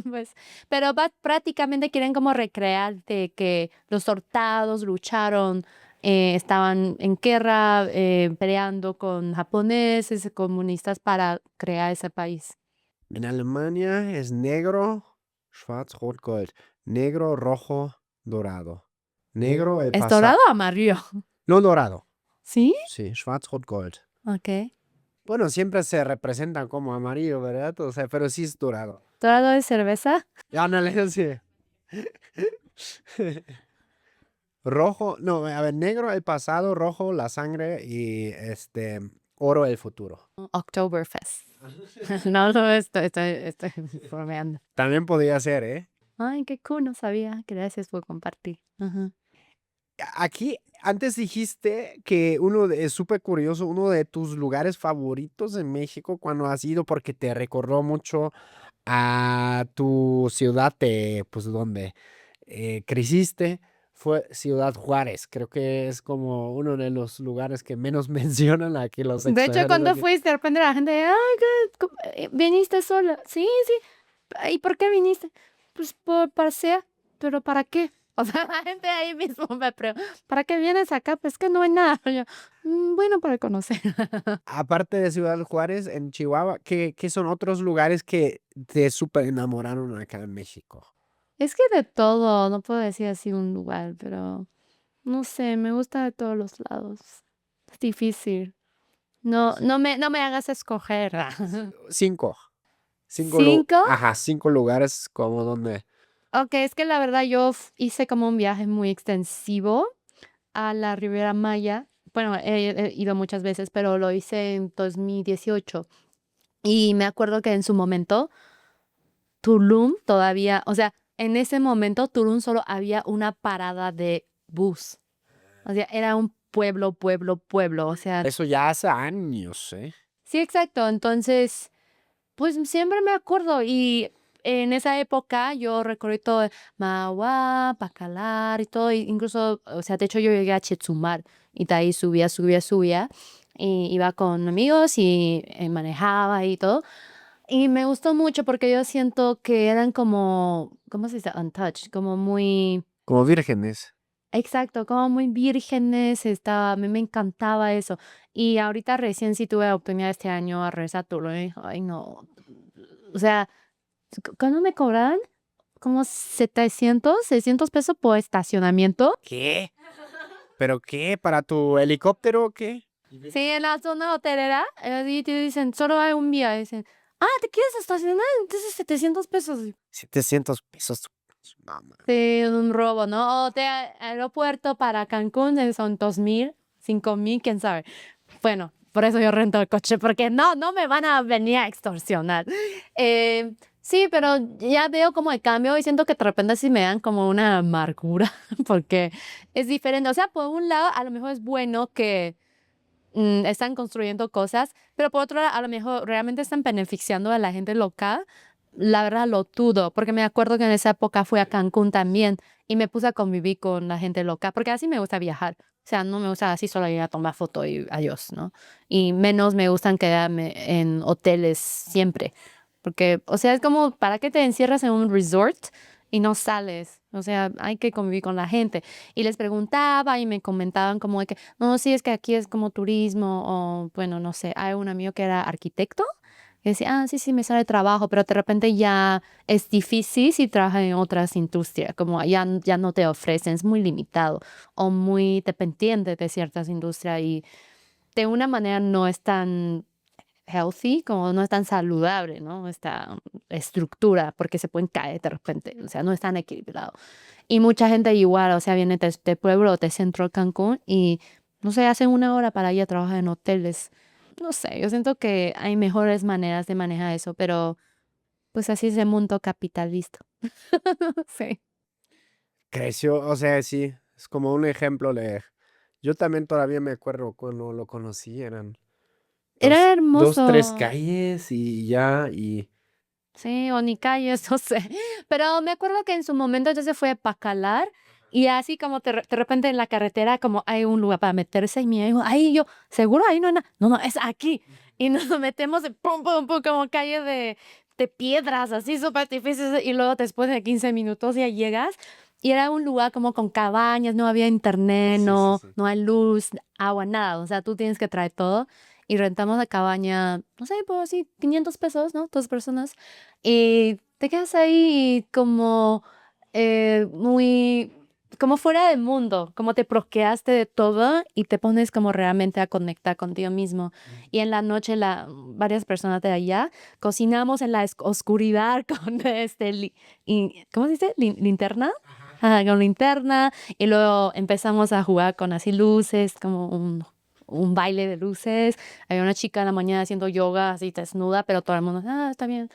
Pues, pero prácticamente quieren como recrear de que los soldados lucharon, estaban en guerra, peleando con japoneses, comunistas para crear ese país. En Alemania es negro, schwarz, rot, gold. Negro, rojo, dorado. Negro, el ¿Es dorado pasado. o amarillo? No dorado. ¿Sí? Sí, schwarz, rot, gold. Ok. Bueno, siempre se representan como amarillo, ¿verdad? O sea, pero sí es dorado. ¿Dorado de cerveza? Ándale, sí. Rojo, no, a ver, negro el pasado, rojo la sangre y oro el futuro. Oktoberfest. No, no, estoy bromeando. También podría ser, ¿eh? Ay, qué cool, no sabía. Gracias por compartir. Ajá. Aquí, antes dijiste que es súper curioso, uno de tus lugares favoritos en México cuando has ido porque te recordó mucho a tu ciudad pues donde creciste, fue Ciudad Juárez. Creo que es como uno de los lugares que menos mencionan aquí los De hecho, extranjeros cuando aquí. fuiste, de repente la gente, ay, viniste sola. Sí, sí. ¿Y por qué viniste? Pues por pasear. ¿Pero para qué? O sea, la gente ahí mismo me pregunta, ¿para qué vienes acá? Pues que no hay nada. Yo, bueno, para conocer. Aparte de Ciudad Juárez, en Chihuahua, ¿qué son otros lugares que te súper enamoraron acá en México? Es que de todo, no puedo decir así un lugar, pero no sé, me gusta de todos los lados. Es difícil. No me hagas escoger. 5. 5 ¿5? ajá, 5 lugares como donde. Ok, es que la verdad yo hice como un viaje muy extensivo a la Riviera Maya. Bueno, he ido muchas veces, pero lo hice en 2018. Y me acuerdo que en su momento, Tulum todavía, o sea, en ese momento Tulum solo había una parada de bus. O sea, era un pueblo, pueblo, pueblo. O sea, Eso ya hace años, ¿eh? sí, exacto. Entonces, pues siempre me acuerdo. Y en esa época yo recorrí todo Mahua, Bacalar y todo. Incluso, o sea, de hecho yo llegué a Chetumal y de ahí subía, subía, subía. Y iba con amigos y manejaba y todo. Y me gustó mucho porque yo siento que eran como, ¿cómo se dice? Untouched, como muy, Como vírgenes. exacto, como muy vírgenes, estaba, a mí me encantaba eso. Y ahorita recién sí tuve la oportunidad este año a regresar a Tulum y dije, ay no, o sea, ¿cuándo me cobran? Como 600 pesos por estacionamiento. ¿Qué? ¿Pero qué? ¿Para tu helicóptero o qué? Sí, en la zona hotelera, y te dicen, solo hay un día, dicen, ah, ¿te quieres estacionar? Entonces 700 pesos. 700 pesos. No, man. Sí, un robo, ¿no? O de aeropuerto para Cancún son 2,000, 5,000, quién sabe. Bueno, por eso yo rento el coche, porque no me van a venir a extorsionar. Sí, pero ya veo como el cambio y siento que de repente sí me dan como una amargura, porque es diferente. O sea, por un lado, a lo mejor es bueno que están construyendo cosas, pero por otro lado, a lo mejor realmente están beneficiando a la gente local. La verdad lo dudo, porque me acuerdo que en esa época fui a Cancún también y me puse a convivir con la gente local, porque así me gusta viajar. O sea, no me gusta así solo ir a tomar foto y adiós, ¿no? Y menos me gustan quedarme en hoteles siempre, porque, o sea, es como, ¿para qué te encierras en un resort y no sales? O sea, hay que convivir con la gente. Y les preguntaba y me comentaban como de que, no, sí, es que aquí es como turismo o, bueno, no sé, hay un amigo que era arquitecto y decía, ah, sí, sí, me sale trabajo, pero de repente ya es difícil si trabajas en otras industrias, como ya no te ofrecen, es muy limitado o muy dependiente de ciertas industrias y de una manera no es tan healthy, como no es tan saludable, ¿no? Esta estructura, porque se pueden caer de repente, o sea, no es tan equilibrado. Y mucha gente igual, o sea, viene de pueblo o de centro de Cancún y, no sé, hacen una hora para ir a trabajar en hoteles. No sé, yo siento que hay mejores maneras de manejar eso, pero pues así es el mundo capitalista. Sí. Creció, o sea, sí, es como un ejemplo de. Yo también todavía me acuerdo cuando lo conocí, eran Era dos, tres hermoso. calles y ya, y Sí, o ni calles, no sé. Pero me acuerdo que en su momento entonces fue a Pacalar y así como de repente en la carretera como hay un lugar para meterse y me dijo, ahí yo, seguro ahí no hay nada. No, no, es aquí. Y nos metemos de pum, pum, pum, como calle de piedras, así súper difíciles. Y luego después de 15 minutos ya llegas y era un lugar como con cabañas, no había internet, sí, sí, sí. no hay luz, agua, nada. O sea, tú tienes que traer todo. Y rentamos la cabaña, no sé, por así, 500 pesos, ¿no? 2 personas. Y te quedas ahí como muy, como fuera del mundo, como te bloqueaste de todo y te pones como realmente a conectar contigo mismo. Y en la noche varias personas de allá cocinamos en la oscuridad con ¿cómo se dice? ¿Linterna? Ajá, con linterna y luego empezamos a jugar con así luces, como un baile de luces. Había una chica en la mañana haciendo yoga así desnuda, pero todo el mundo, ah, está bien.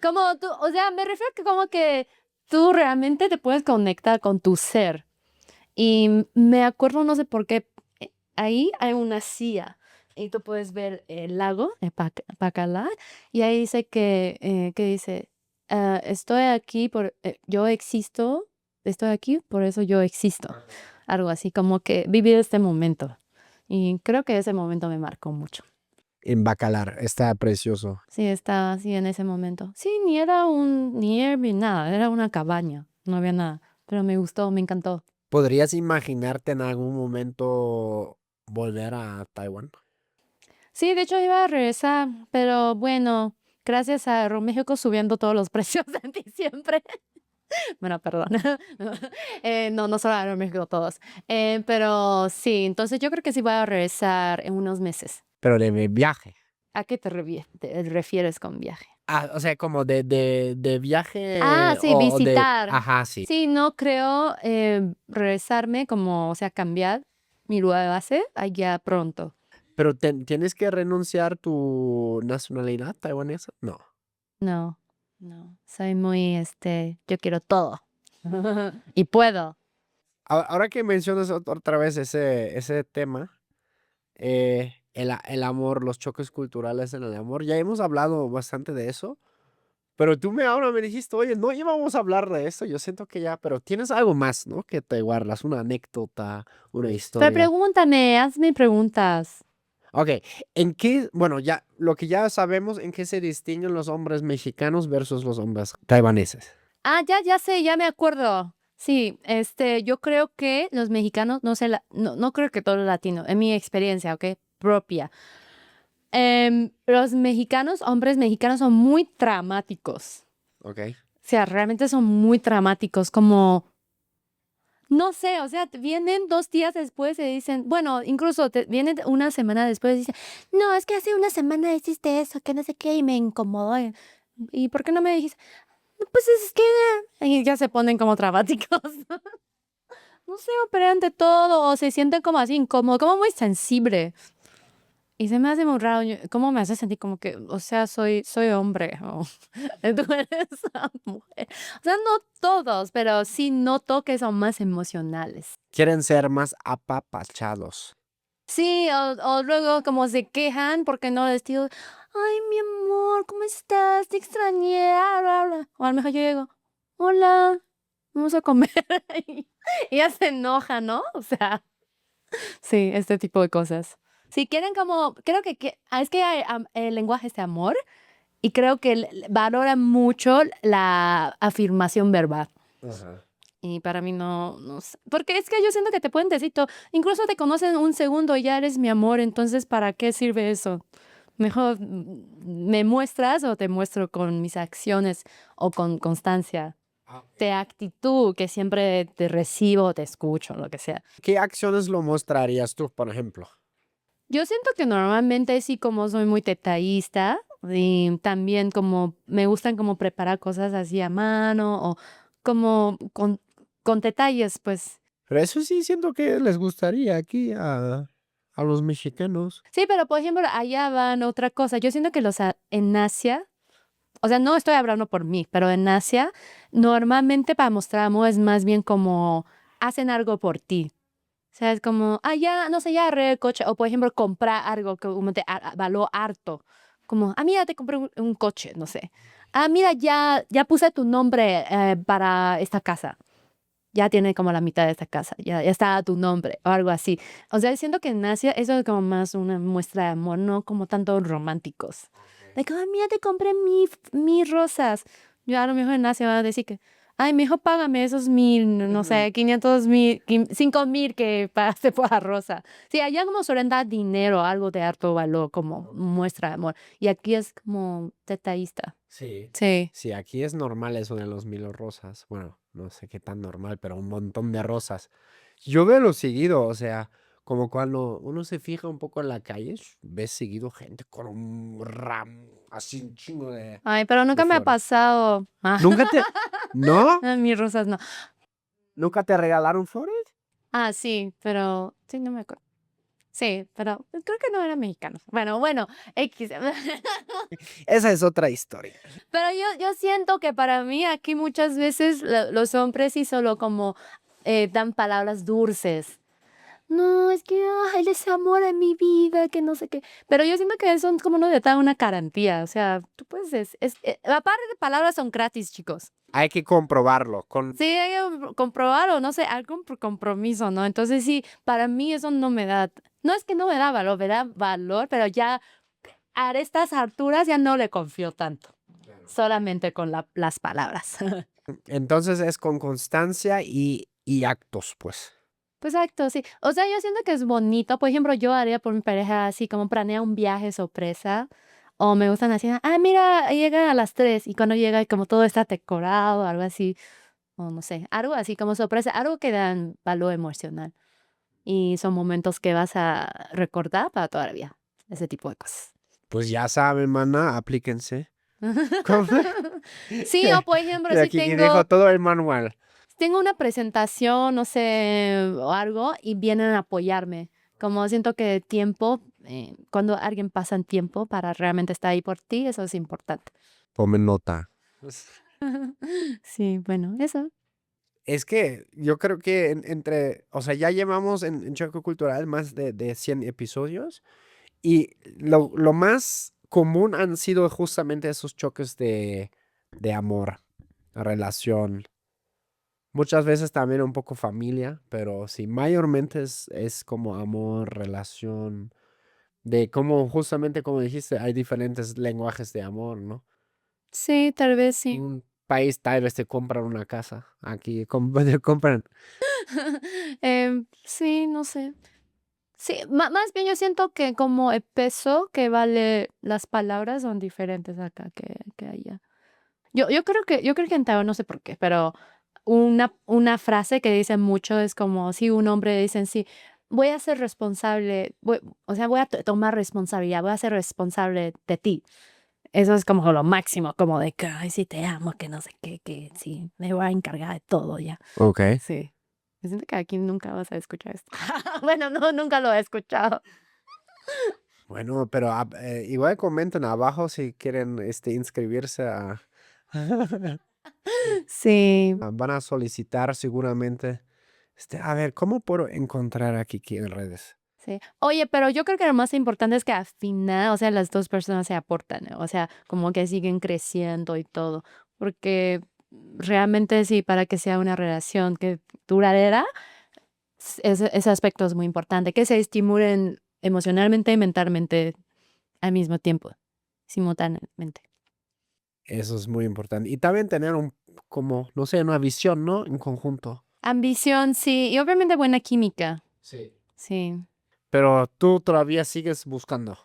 Como tú, o sea, me refiero que como que tú realmente te puedes conectar con tu ser. Y me acuerdo, no sé por qué, ahí hay una silla y tú puedes ver el lago, el Bacalar, y ahí dice que dice, estoy aquí yo existo, estoy aquí, por eso yo existo. Algo así, como que vivir este momento. Y creo que ese momento me marcó mucho. En Bacalar, está precioso. Sí, estaba así en ese momento. Sí, ni era ni Airbnb, nada, era una cabaña, no había nada. pero me gustó, me encantó. ¿Podrías imaginarte en algún momento volver a Taiwán? Sí, de hecho iba a regresar, pero bueno, gracias a Aeroméxico subiendo todos los precios en diciembre. Bueno, perdón. No, no solo Aeroméxico, todos. Pero sí, entonces yo creo que sí voy a regresar en unos meses. Pero de mi viaje. ¿A qué te refieres con viaje? Ah, o sea, como de Ah, viaje sí, o de... visitar. Ajá, sí. Sí, no creo regresarme como, o sea, cambiar mi lugar de base allá pronto. Pero ¿tienes que renunciar tu nacionalidad taiwanesa? No. No, no, soy muy, yo quiero todo. Y puedo. Ahora que mencionas otra vez ese tema, el amor, los choques culturales en el amor, ya hemos hablado bastante de eso, pero tú ahora me dijiste, oye, no íbamos a hablar de esto, yo siento que ya, pero tienes algo más, ¿no? Que te guardas, una anécdota, una Pero historia. pregúntame, hazme preguntas. Ok, bueno, ya, lo que ya sabemos, ¿en qué se distinguen los hombres mexicanos versus los hombres taiwaneses? Ah, ya sé, ya me acuerdo. Sí, yo creo que los mexicanos, no sé, no creo que todo latino, en mi experiencia, ¿ok? Propia. Los mexicanos, hombres mexicanos son muy dramáticos. Ok. O sea, realmente son muy dramáticos, como, no sé, o sea, vienen 2 días después y dicen, bueno, incluso vienen una semana después y dicen, no, es que hace una semana hiciste eso, que no sé qué, y me incomodó. ¿Y por qué no me dijiste? "No, pues es que... Y ya se ponen como dramáticos. No sé, operan ante todo, o se sienten como así incómodos, como muy sensible. Y se me hace muy raro, ¿cómo me hace sentir como que, o sea, soy hombre, o tú eres mujer? O sea, no todos, pero sí noto que son más emocionales. Quieren ser más apapachados. Sí, o luego como se quejan porque no les digo, ay, mi amor, ¿cómo estás? Te extrañé, bla, bla. O a lo mejor yo digo, hola, vamos a comer. Y ya se enoja, ¿no? O sea, sí, este tipo de cosas. Si quieren como, creo es que el lenguaje es de amor y creo que valora mucho la afirmación verbal. Ajá. Y para mí no sé, porque es que yo siento que te pueden decir todo, incluso te conocen un segundo y ya eres mi amor, entonces ¿para qué sirve eso? Mejor me muestras o te muestro con mis acciones o con constancia, de actitud, que siempre te recibo, te escucho, lo que sea. ¿Qué acciones lo mostrarías tú, por ejemplo? Yo siento que normalmente sí, como soy muy detallista y también como me gustan como preparar cosas así a mano o como con detalles, pues. Pero eso sí siento que les gustaría aquí a los mexicanos. Sí, pero por ejemplo, allá van otra cosa. Yo siento que en Asia, o sea, no estoy hablando por mí, pero en Asia, normalmente para mostrar amor es más bien como hacen algo por ti. O sea, es como, ya, no sé, ya arreglé el coche. O por ejemplo, comprar algo que como te való harto. Como, mira, te compré un coche, no sé. Mira, ya puse tu nombre para esta casa. Ya tiene como la mitad de esta casa, ya está tu nombre o algo así. O sea, siento que en Asia eso es como más una muestra de amor, no como tanto románticos. De que, ay, mira, te compré mis rosas. Yo a lo mejor en Asia van a decir que, ay, mejor págame esos 1,000, no Ujú. sé, 500,000, 5,000 que pagaste por la rosa. Sí, allá como suelen dar dinero, algo de harto valor, como muestra de amor. Y aquí es como detallista. Sí. Sí. Sí, aquí es normal eso de los 1,000 rosas. Bueno, no sé qué tan normal, pero un montón de rosas. Yo veo lo seguido, o sea, como cuando uno se fija un poco en la calle, ves seguido gente con un ramo, así un chingo Ay, pero de nunca me ha flores. pasado. ¿Nunca te, no? Mis rosas no. ¿Nunca te regalaron flores? Sí, pero sí, no me acuerdo. Sí, pero creo que no eran mexicanos. Bueno, X. Esa es otra historia. Pero yo siento que para mí aquí muchas veces los hombres sí solo como dan palabras dulces. No, es que él es amor en mi vida, que no sé qué. Pero yo siento que eso es como no te da una garantía. O sea, tú puedes. Aparte de palabras son gratis, chicos. Hay que comprobarlo con... Sí, hay que comprobar o no sé, algún compromiso, ¿no? Entonces sí, para mí eso no me da, no es que no me da valor, pero ya a estas alturas ya no le confío tanto, solamente con las palabras. Entonces es con constancia y actos, pues. Pues exacto, sí. O sea, yo siento que es bonito. Por ejemplo, yo haría por mi pareja así como planea un viaje sorpresa. O me gustan así, mira, llega a las 3 y cuando llega como todo está decorado, algo así, o no sé, algo así como sorpresa, algo que dan valor emocional. Y son momentos que vas a recordar para toda la vida, ese tipo de cosas. Pues ya saben, mana, aplíquense. ¿Cómo? Sí, o por ejemplo, De si aquí dijo tengo todo el manual. tengo una presentación, no sé, o algo, y vienen a apoyarme. Como siento que tiempo, cuando alguien pasa en tiempo para realmente estar ahí por ti, eso es importante. Tomen nota. Sí, bueno, eso. Es que yo creo que o sea, ya llevamos en Choque Cultural más de 100 episodios y lo más común han sido justamente esos choques de amor, relación. Muchas veces también un poco familia, pero sí, mayormente es como amor, relación, de cómo justamente como dijiste, hay diferentes lenguajes de amor, ¿no? Sí, tal vez sí. Un país tal vez te compran una casa, aquí te compran. Sí, no sé. Sí, más bien yo siento que como el peso que vale las palabras son diferentes acá que allá. Yo creo que en Taiwán no sé por qué, pero una frase que dicen mucho es como si un hombre dicen, sí, voy a ser responsable, o sea, voy a tomar responsabilidad, voy a ser responsable de ti. Eso es como lo máximo, como de que, ay, sí te amo, que no sé qué, que sí, me voy a encargar de todo ya. Ok. Sí. Me siento que aquí nunca vas a escuchar esto. Bueno, no, nunca lo he escuchado. Bueno, pero igual comenten abajo si quieren inscribirse a... Sí, Van a solicitar seguramente. A ver, ¿cómo puedo encontrar aquí en redes? sí. Oye, pero yo creo que lo más importante es que al final, o sea, las dos personas se aportan, ¿no? O sea, como que siguen creciendo y todo, porque realmente sí, para que sea una relación que duradera, ese aspecto es muy importante, que se estimulen emocionalmente y mentalmente al mismo tiempo, simultáneamente. Eso es muy importante. Y también tener como, no sé, una visión, ¿no? En conjunto. Ambición, sí, y obviamente buena química, Sí. sí. Pero tú todavía sigues buscando.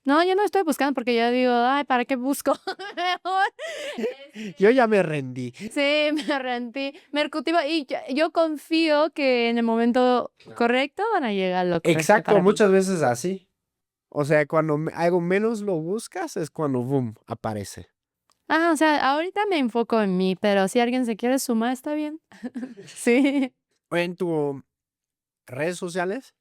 No, yo no estoy buscando porque yo digo, ay, ¿para qué busco? Mejor. Yo ya me rendí. Sí, me rendí, me cultivo y yo confío que en el momento correcto van a llegar lo correcto Exacto, para mí. muchas veces así. O sea, cuando algo menos lo buscas es cuando, boom, aparece. O sea, ahorita me enfoco en mí, pero si alguien se quiere sumar, está bien. Sí. En tus redes sociales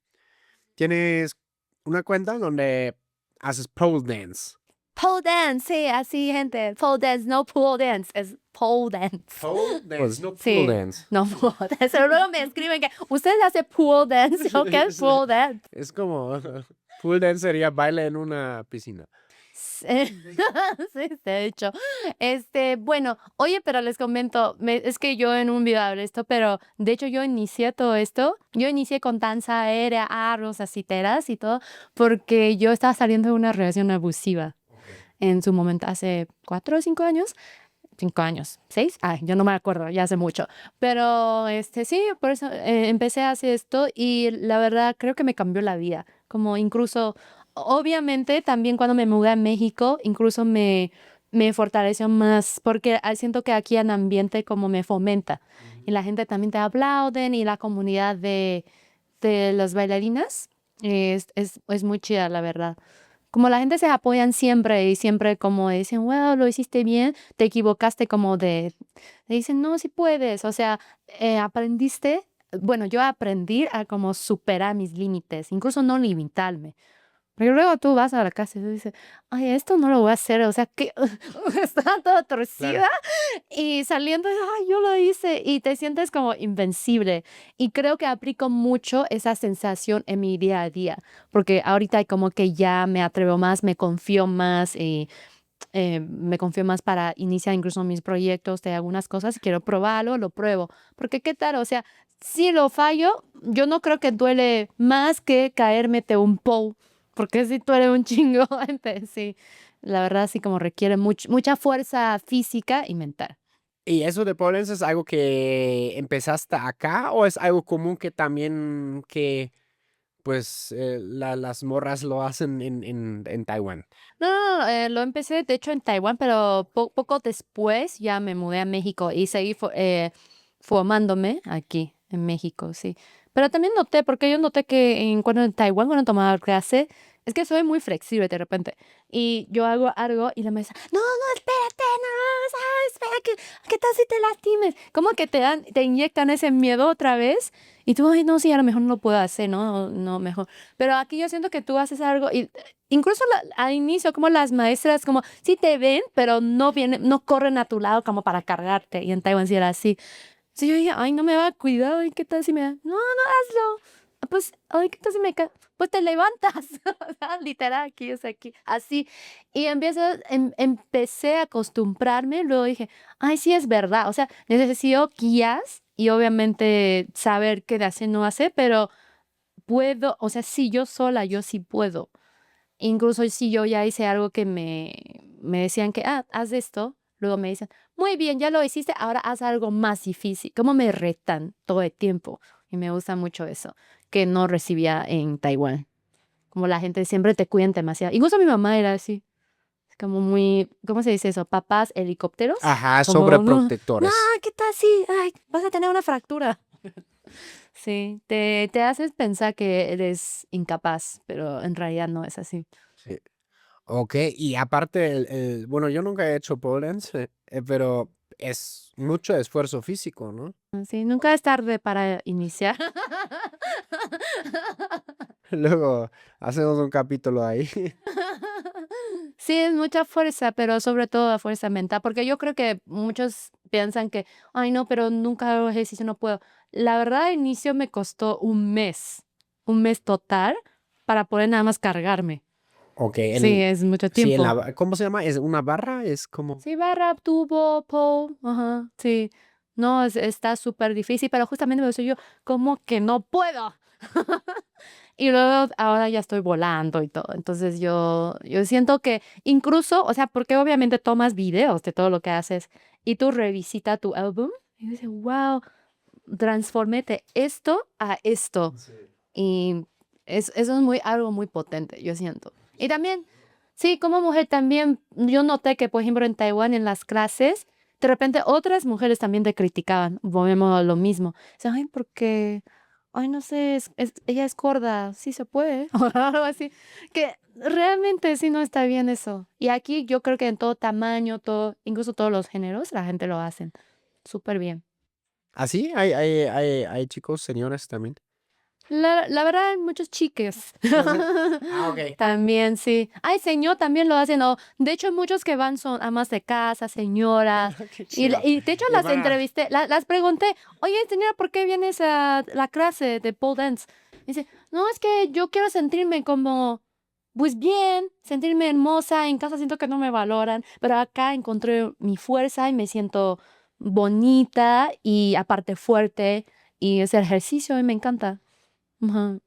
tienes una cuenta donde haces pole dance. Pole dance, sí, así, gente. Pole dance, no pool dance, es pole dance. Pole dance, Pues, no pole sí, dance. no pool dance. Pero luego me escriben que usted hace pool dance, ¿o qué es pool dance? Es como, pole dance sería baile en una piscina. Sí, sí, de hecho. Bueno, oye, pero les comento, es que yo en un video hablé esto, pero de hecho yo inicié todo esto, yo inicié con danza aérea, arros, asiteras y todo, porque yo estaba saliendo de una relación abusiva en su momento, hace 4 o 5 años. 5 años, 6, ay, yo no me acuerdo, ya hace mucho. Pero sí, por eso empecé a hacer esto y la verdad creo que me cambió la vida. Como incluso, obviamente también cuando me mudé a México, incluso me fortaleció más porque siento que aquí en ambiente como me fomenta. Y la gente también te aplauden y la comunidad de las bailarinas es muy chida, la verdad. Como la gente se apoyan siempre y siempre como dicen, wow, lo hiciste bien, te equivocaste como te dicen, no, si puedes, o sea, aprendiste, bueno, yo aprendí a como superar mis límites, incluso no limitarme. Pero luego tú vas a la casa y tú dices, ay, esto no lo voy a hacer, o sea, que está toda Claro. torcida y saliendo, ay, yo lo hice y te sientes como invencible. Y creo que aplico mucho esa sensación en mi día a día, porque ahorita como que ya me atrevo más, me confío más y me confío más para iniciar incluso mis proyectos de algunas cosas. Si quiero probarlo, lo pruebo. Porque qué tal, o sea, si lo fallo, yo no creo que duele más que caerme de un pole, porque si duele un chingo, entonces sí, la verdad sí como requiere mucha fuerza física y mental. ¿Y eso de pole dance es algo que empezaste acá o es algo común que también que pues las morras lo hacen en Taiwán? No, lo empecé de hecho en Taiwán, pero poco después ya me mudé a México y seguí formándome aquí en México, sí. Pero también noté, porque yo noté que cuando en Taiwán, cuando tomaba clase, es que soy muy flexible de repente. Y yo hago algo y la maestra, no, no, espérate, no, espera, ¿qué tal si te lastimes? Como que te inyectan ese miedo otra vez. Y tú, ay, no, sí, a lo mejor no lo puedo hacer, ¿no? No, mejor. Pero aquí yo siento que tú haces algo y incluso al inicio, como las maestras, como sí te ven, pero no vienen, no corren a tu lado como para cargarte. Y en Taiwán sí era así. Sí, yo dije, ay, no me va, cuidado, ¿y qué tal si me da? No, no, hazlo. Ah, pues, ay, ¿qué tal si me cae? Pues te levantas. O sea, literal, aquí, o sea, aquí, así. Y empecé a acostumbrarme, luego dije, ay, sí es verdad. O sea, necesito guías y obviamente saber qué de hacer, no hacer, pero puedo, o sea, sí, yo sola, yo sí puedo. Incluso si yo ya hice algo que me decían que, haz esto, luego me dicen, muy bien, ya lo hiciste, ahora haz algo más difícil. Como me retan todo el tiempo. Y me gusta mucho eso, que no recibía en Taiwán. Como la gente siempre te cuida demasiado. Incluso mi mamá era así, como muy, ¿cómo se dice eso? Papás helicópteros. Ajá, Como, no, no, sobreprotectores. ¿qué tal así? Ay, vas a tener una fractura. Sí, te haces pensar que eres incapaz, pero en realidad no es así. Sí. Ok, y aparte, bueno, yo nunca he hecho pole dance, pero es mucho esfuerzo físico, ¿no? Sí, nunca es tarde para iniciar. Luego hacemos un capítulo ahí. Sí, es mucha fuerza, pero sobre todo la fuerza mental, porque yo creo que muchos piensan que, ay, no, pero nunca hago ejercicio, no puedo. La verdad, al inicio me costó un mes total para poder nada más cargarme. Ok, Sí, es mucho sí, tiempo. ¿cómo se llama? ¿Es una barra? Es como... Sí, barra, tubo, pole, ajá, sí. No, está súper difícil, pero justamente me decía yo, ¿cómo que no puedo? Y luego ahora ya estoy volando y todo. Entonces yo siento que incluso, o sea, porque obviamente tomas videos de todo lo que haces y tú revisita tu álbum y dices, wow, transformé de esto a esto. Sí. Y eso es algo muy potente, yo siento. Y también, sí, como mujer también, yo noté que, por ejemplo, en Taiwán, en las clases, de repente otras mujeres también te criticaban, volvemos a lo mismo. Dicen, ay, porque, ay, no sé, ella es gorda, sí se puede, o algo así. Que realmente sí no está bien eso. Y aquí yo creo que en todo tamaño, todo, incluso todos los géneros, la gente lo hacen súper bien. ¿Así? ¿Hay chicos, señores también? La verdad, hay muchos chiques. Ah, ok. También, sí. Ay, señor, también lo hacen. O, de hecho, muchos que van son amas de casa, señoras. Qué Y, chido. y de hecho Y las van a... entrevisté, las pregunté, oye, señora, ¿por qué vienes a la clase de pole dance? Dice, no, es que yo quiero sentirme como, pues bien, sentirme hermosa. En casa siento que no me valoran, pero acá encontré mi fuerza y me siento bonita y aparte fuerte. Y ese ejercicio y me encanta. Ajá.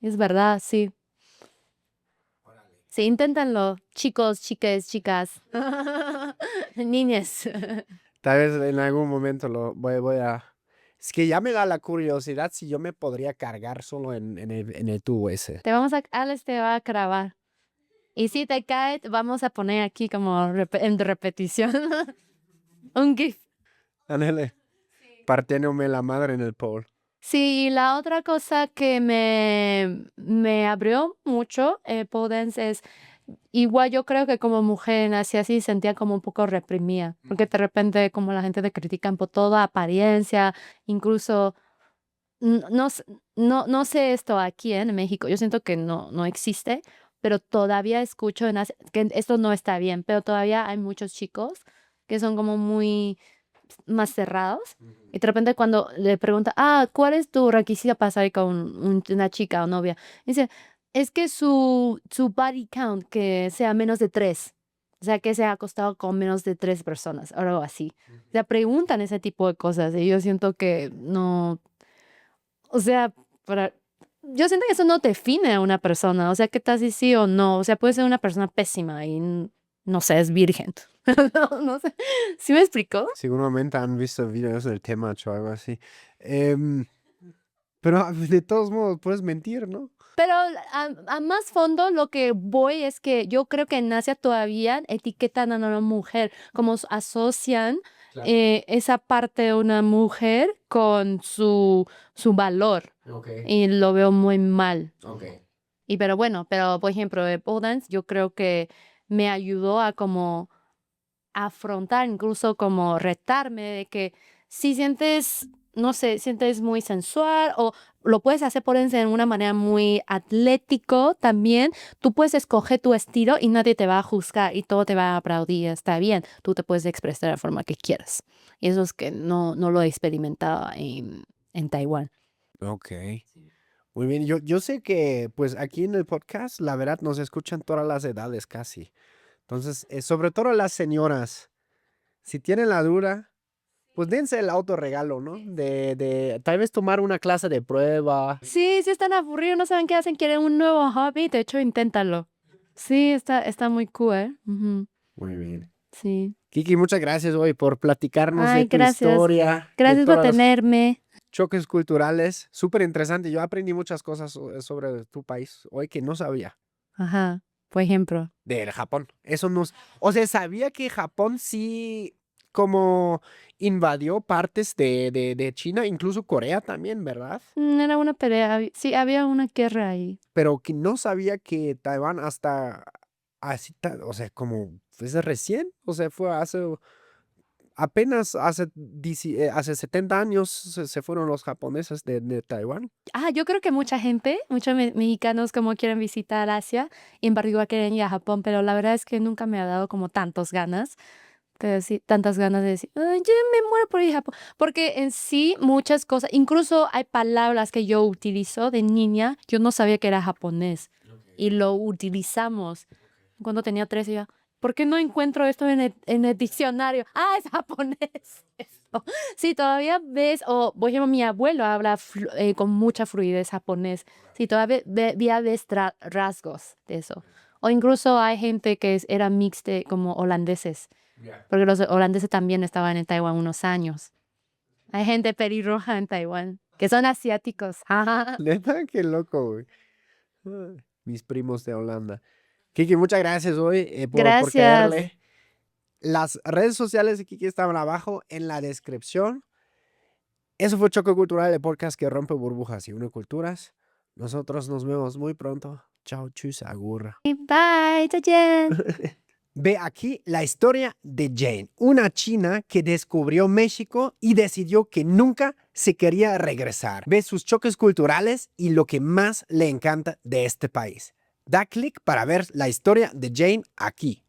Es verdad, sí. Sí, inténtanlo, chicos, chiques, chicas, niñas. Tal vez en algún momento voy a... Es que ya me da la curiosidad si yo me podría cargar solo en el tubo ese. Alex te va a grabar. Y si te cae, vamos a poner aquí como en repetición un GIF. Ándale, partiéndome la madre en el pole. Sí, y la otra cosa que me abrió mucho pole dance es, igual yo creo que como mujer nací así, sentía como un poco reprimida, porque de repente como la gente te critican por toda apariencia, incluso no, no sé esto aquí en México, yo siento que no existe, pero todavía escucho que esto no está bien, pero todavía hay muchos chicos que son como muy más cerrados. Y de repente cuando le pregunta, ¿cuál es tu requisito para salir con una chica o novia? Dice, es que su body count, que sea menos de tres. O sea, que se ha acostado con menos de tres personas, o algo así. O sea, preguntan ese tipo de cosas y yo siento que no, o sea, yo siento que eso no define a una persona. O sea, ¿qué tal si sí o no? O sea, puede ser una persona pésima y no sé, es virgen. No sé. ¿Sí me explicó? Seguramente han visto videos del tema o algo así. Pero de todos modos puedes mentir, ¿no? Pero a más fondo lo que voy es que yo creo que en Asia todavía etiquetan a una mujer, como asocian Claro. esa parte de una mujer con su valor. Ok, Y lo veo muy mal. ok. Pero bueno, pero por ejemplo, de pole dance, yo creo que me ayudó a como afrontar, incluso como retarme de que si sientes, no sé, sientes muy sensual o lo puedes hacer por en una manera muy atlético también, tú puedes escoger tu estilo y nadie te va a juzgar y todo te va a aplaudir, está bien, tú te puedes expresar de la forma que quieras. Y eso es que no lo he experimentado en Taiwán. Ok. Muy bien. Yo sé que pues aquí en el podcast, la verdad, nos escuchan todas las edades casi. Entonces, sobre todo las señoras, si tienen la duda, pues dense el autorregalo, ¿no? De tal vez tomar una clase de prueba. Sí, si están aburridos, no saben qué hacen, quieren un nuevo hobby, de hecho, inténtalo. Sí, está muy cool, ¿eh? Ujú, Muy bien. sí. Kiki, muchas gracias hoy por platicarnos de Ay, tu gracias. historia, de Gracias por todos los tenerme. choques culturales. Súper interesante. Yo aprendí muchas cosas sobre tu país hoy que no sabía. Ajá, por ejemplo. Del Japón. Eso no. O sea, sabía que Japón sí como invadió partes de China, incluso Corea también, ¿verdad? Era una pelea, sí, había una guerra ahí. Pero que no sabía que Taiwán hasta así, o sea, como fue recién, o sea, fue hace apenas hace 70 años se fueron los japoneses de Taiwán. Yo creo que mucha gente, muchos mexicanos como quieren visitar Asia, y en particular quieren ir a Japón, pero la verdad es que nunca me ha dado como tantas ganas. Pero sí, tantas ganas de decir: "Ay, yo me muero por ir a Japón". Porque en sí, muchas cosas, incluso hay palabras que yo utilizo de niña, yo no sabía que era japonés. Y lo utilizamos. Cuando tenía 13, yo, ¿por qué no encuentro esto en el diccionario? Ah, es japonés. Esto. Sí, todavía ves, o por ejemplo, mi abuelo habla con mucha fluidez japonés. Sí, todavía ves rasgos de eso. O incluso hay gente que era mixta como holandeses. Porque los holandeses también estaban en Taiwán unos años. Hay gente pelirroja en Taiwán, que son asiáticos. Neta, qué loco, güey. Ay, mis primos de Holanda. Kiki, muchas gracias hoy por Gracias. caerle. Las redes sociales de Kiki estaban abajo en la descripción. Eso fue Choque Cultural, el podcast que rompe burbujas y une culturas. Nosotros nos vemos muy pronto. Chao, chus, agurra. Bye, 再见. Ve aquí la historia de Jane, una china que descubrió México y decidió que nunca se quería regresar. Ve sus choques culturales y lo que más le encanta de este país. Da clic para ver la historia de Jane aquí.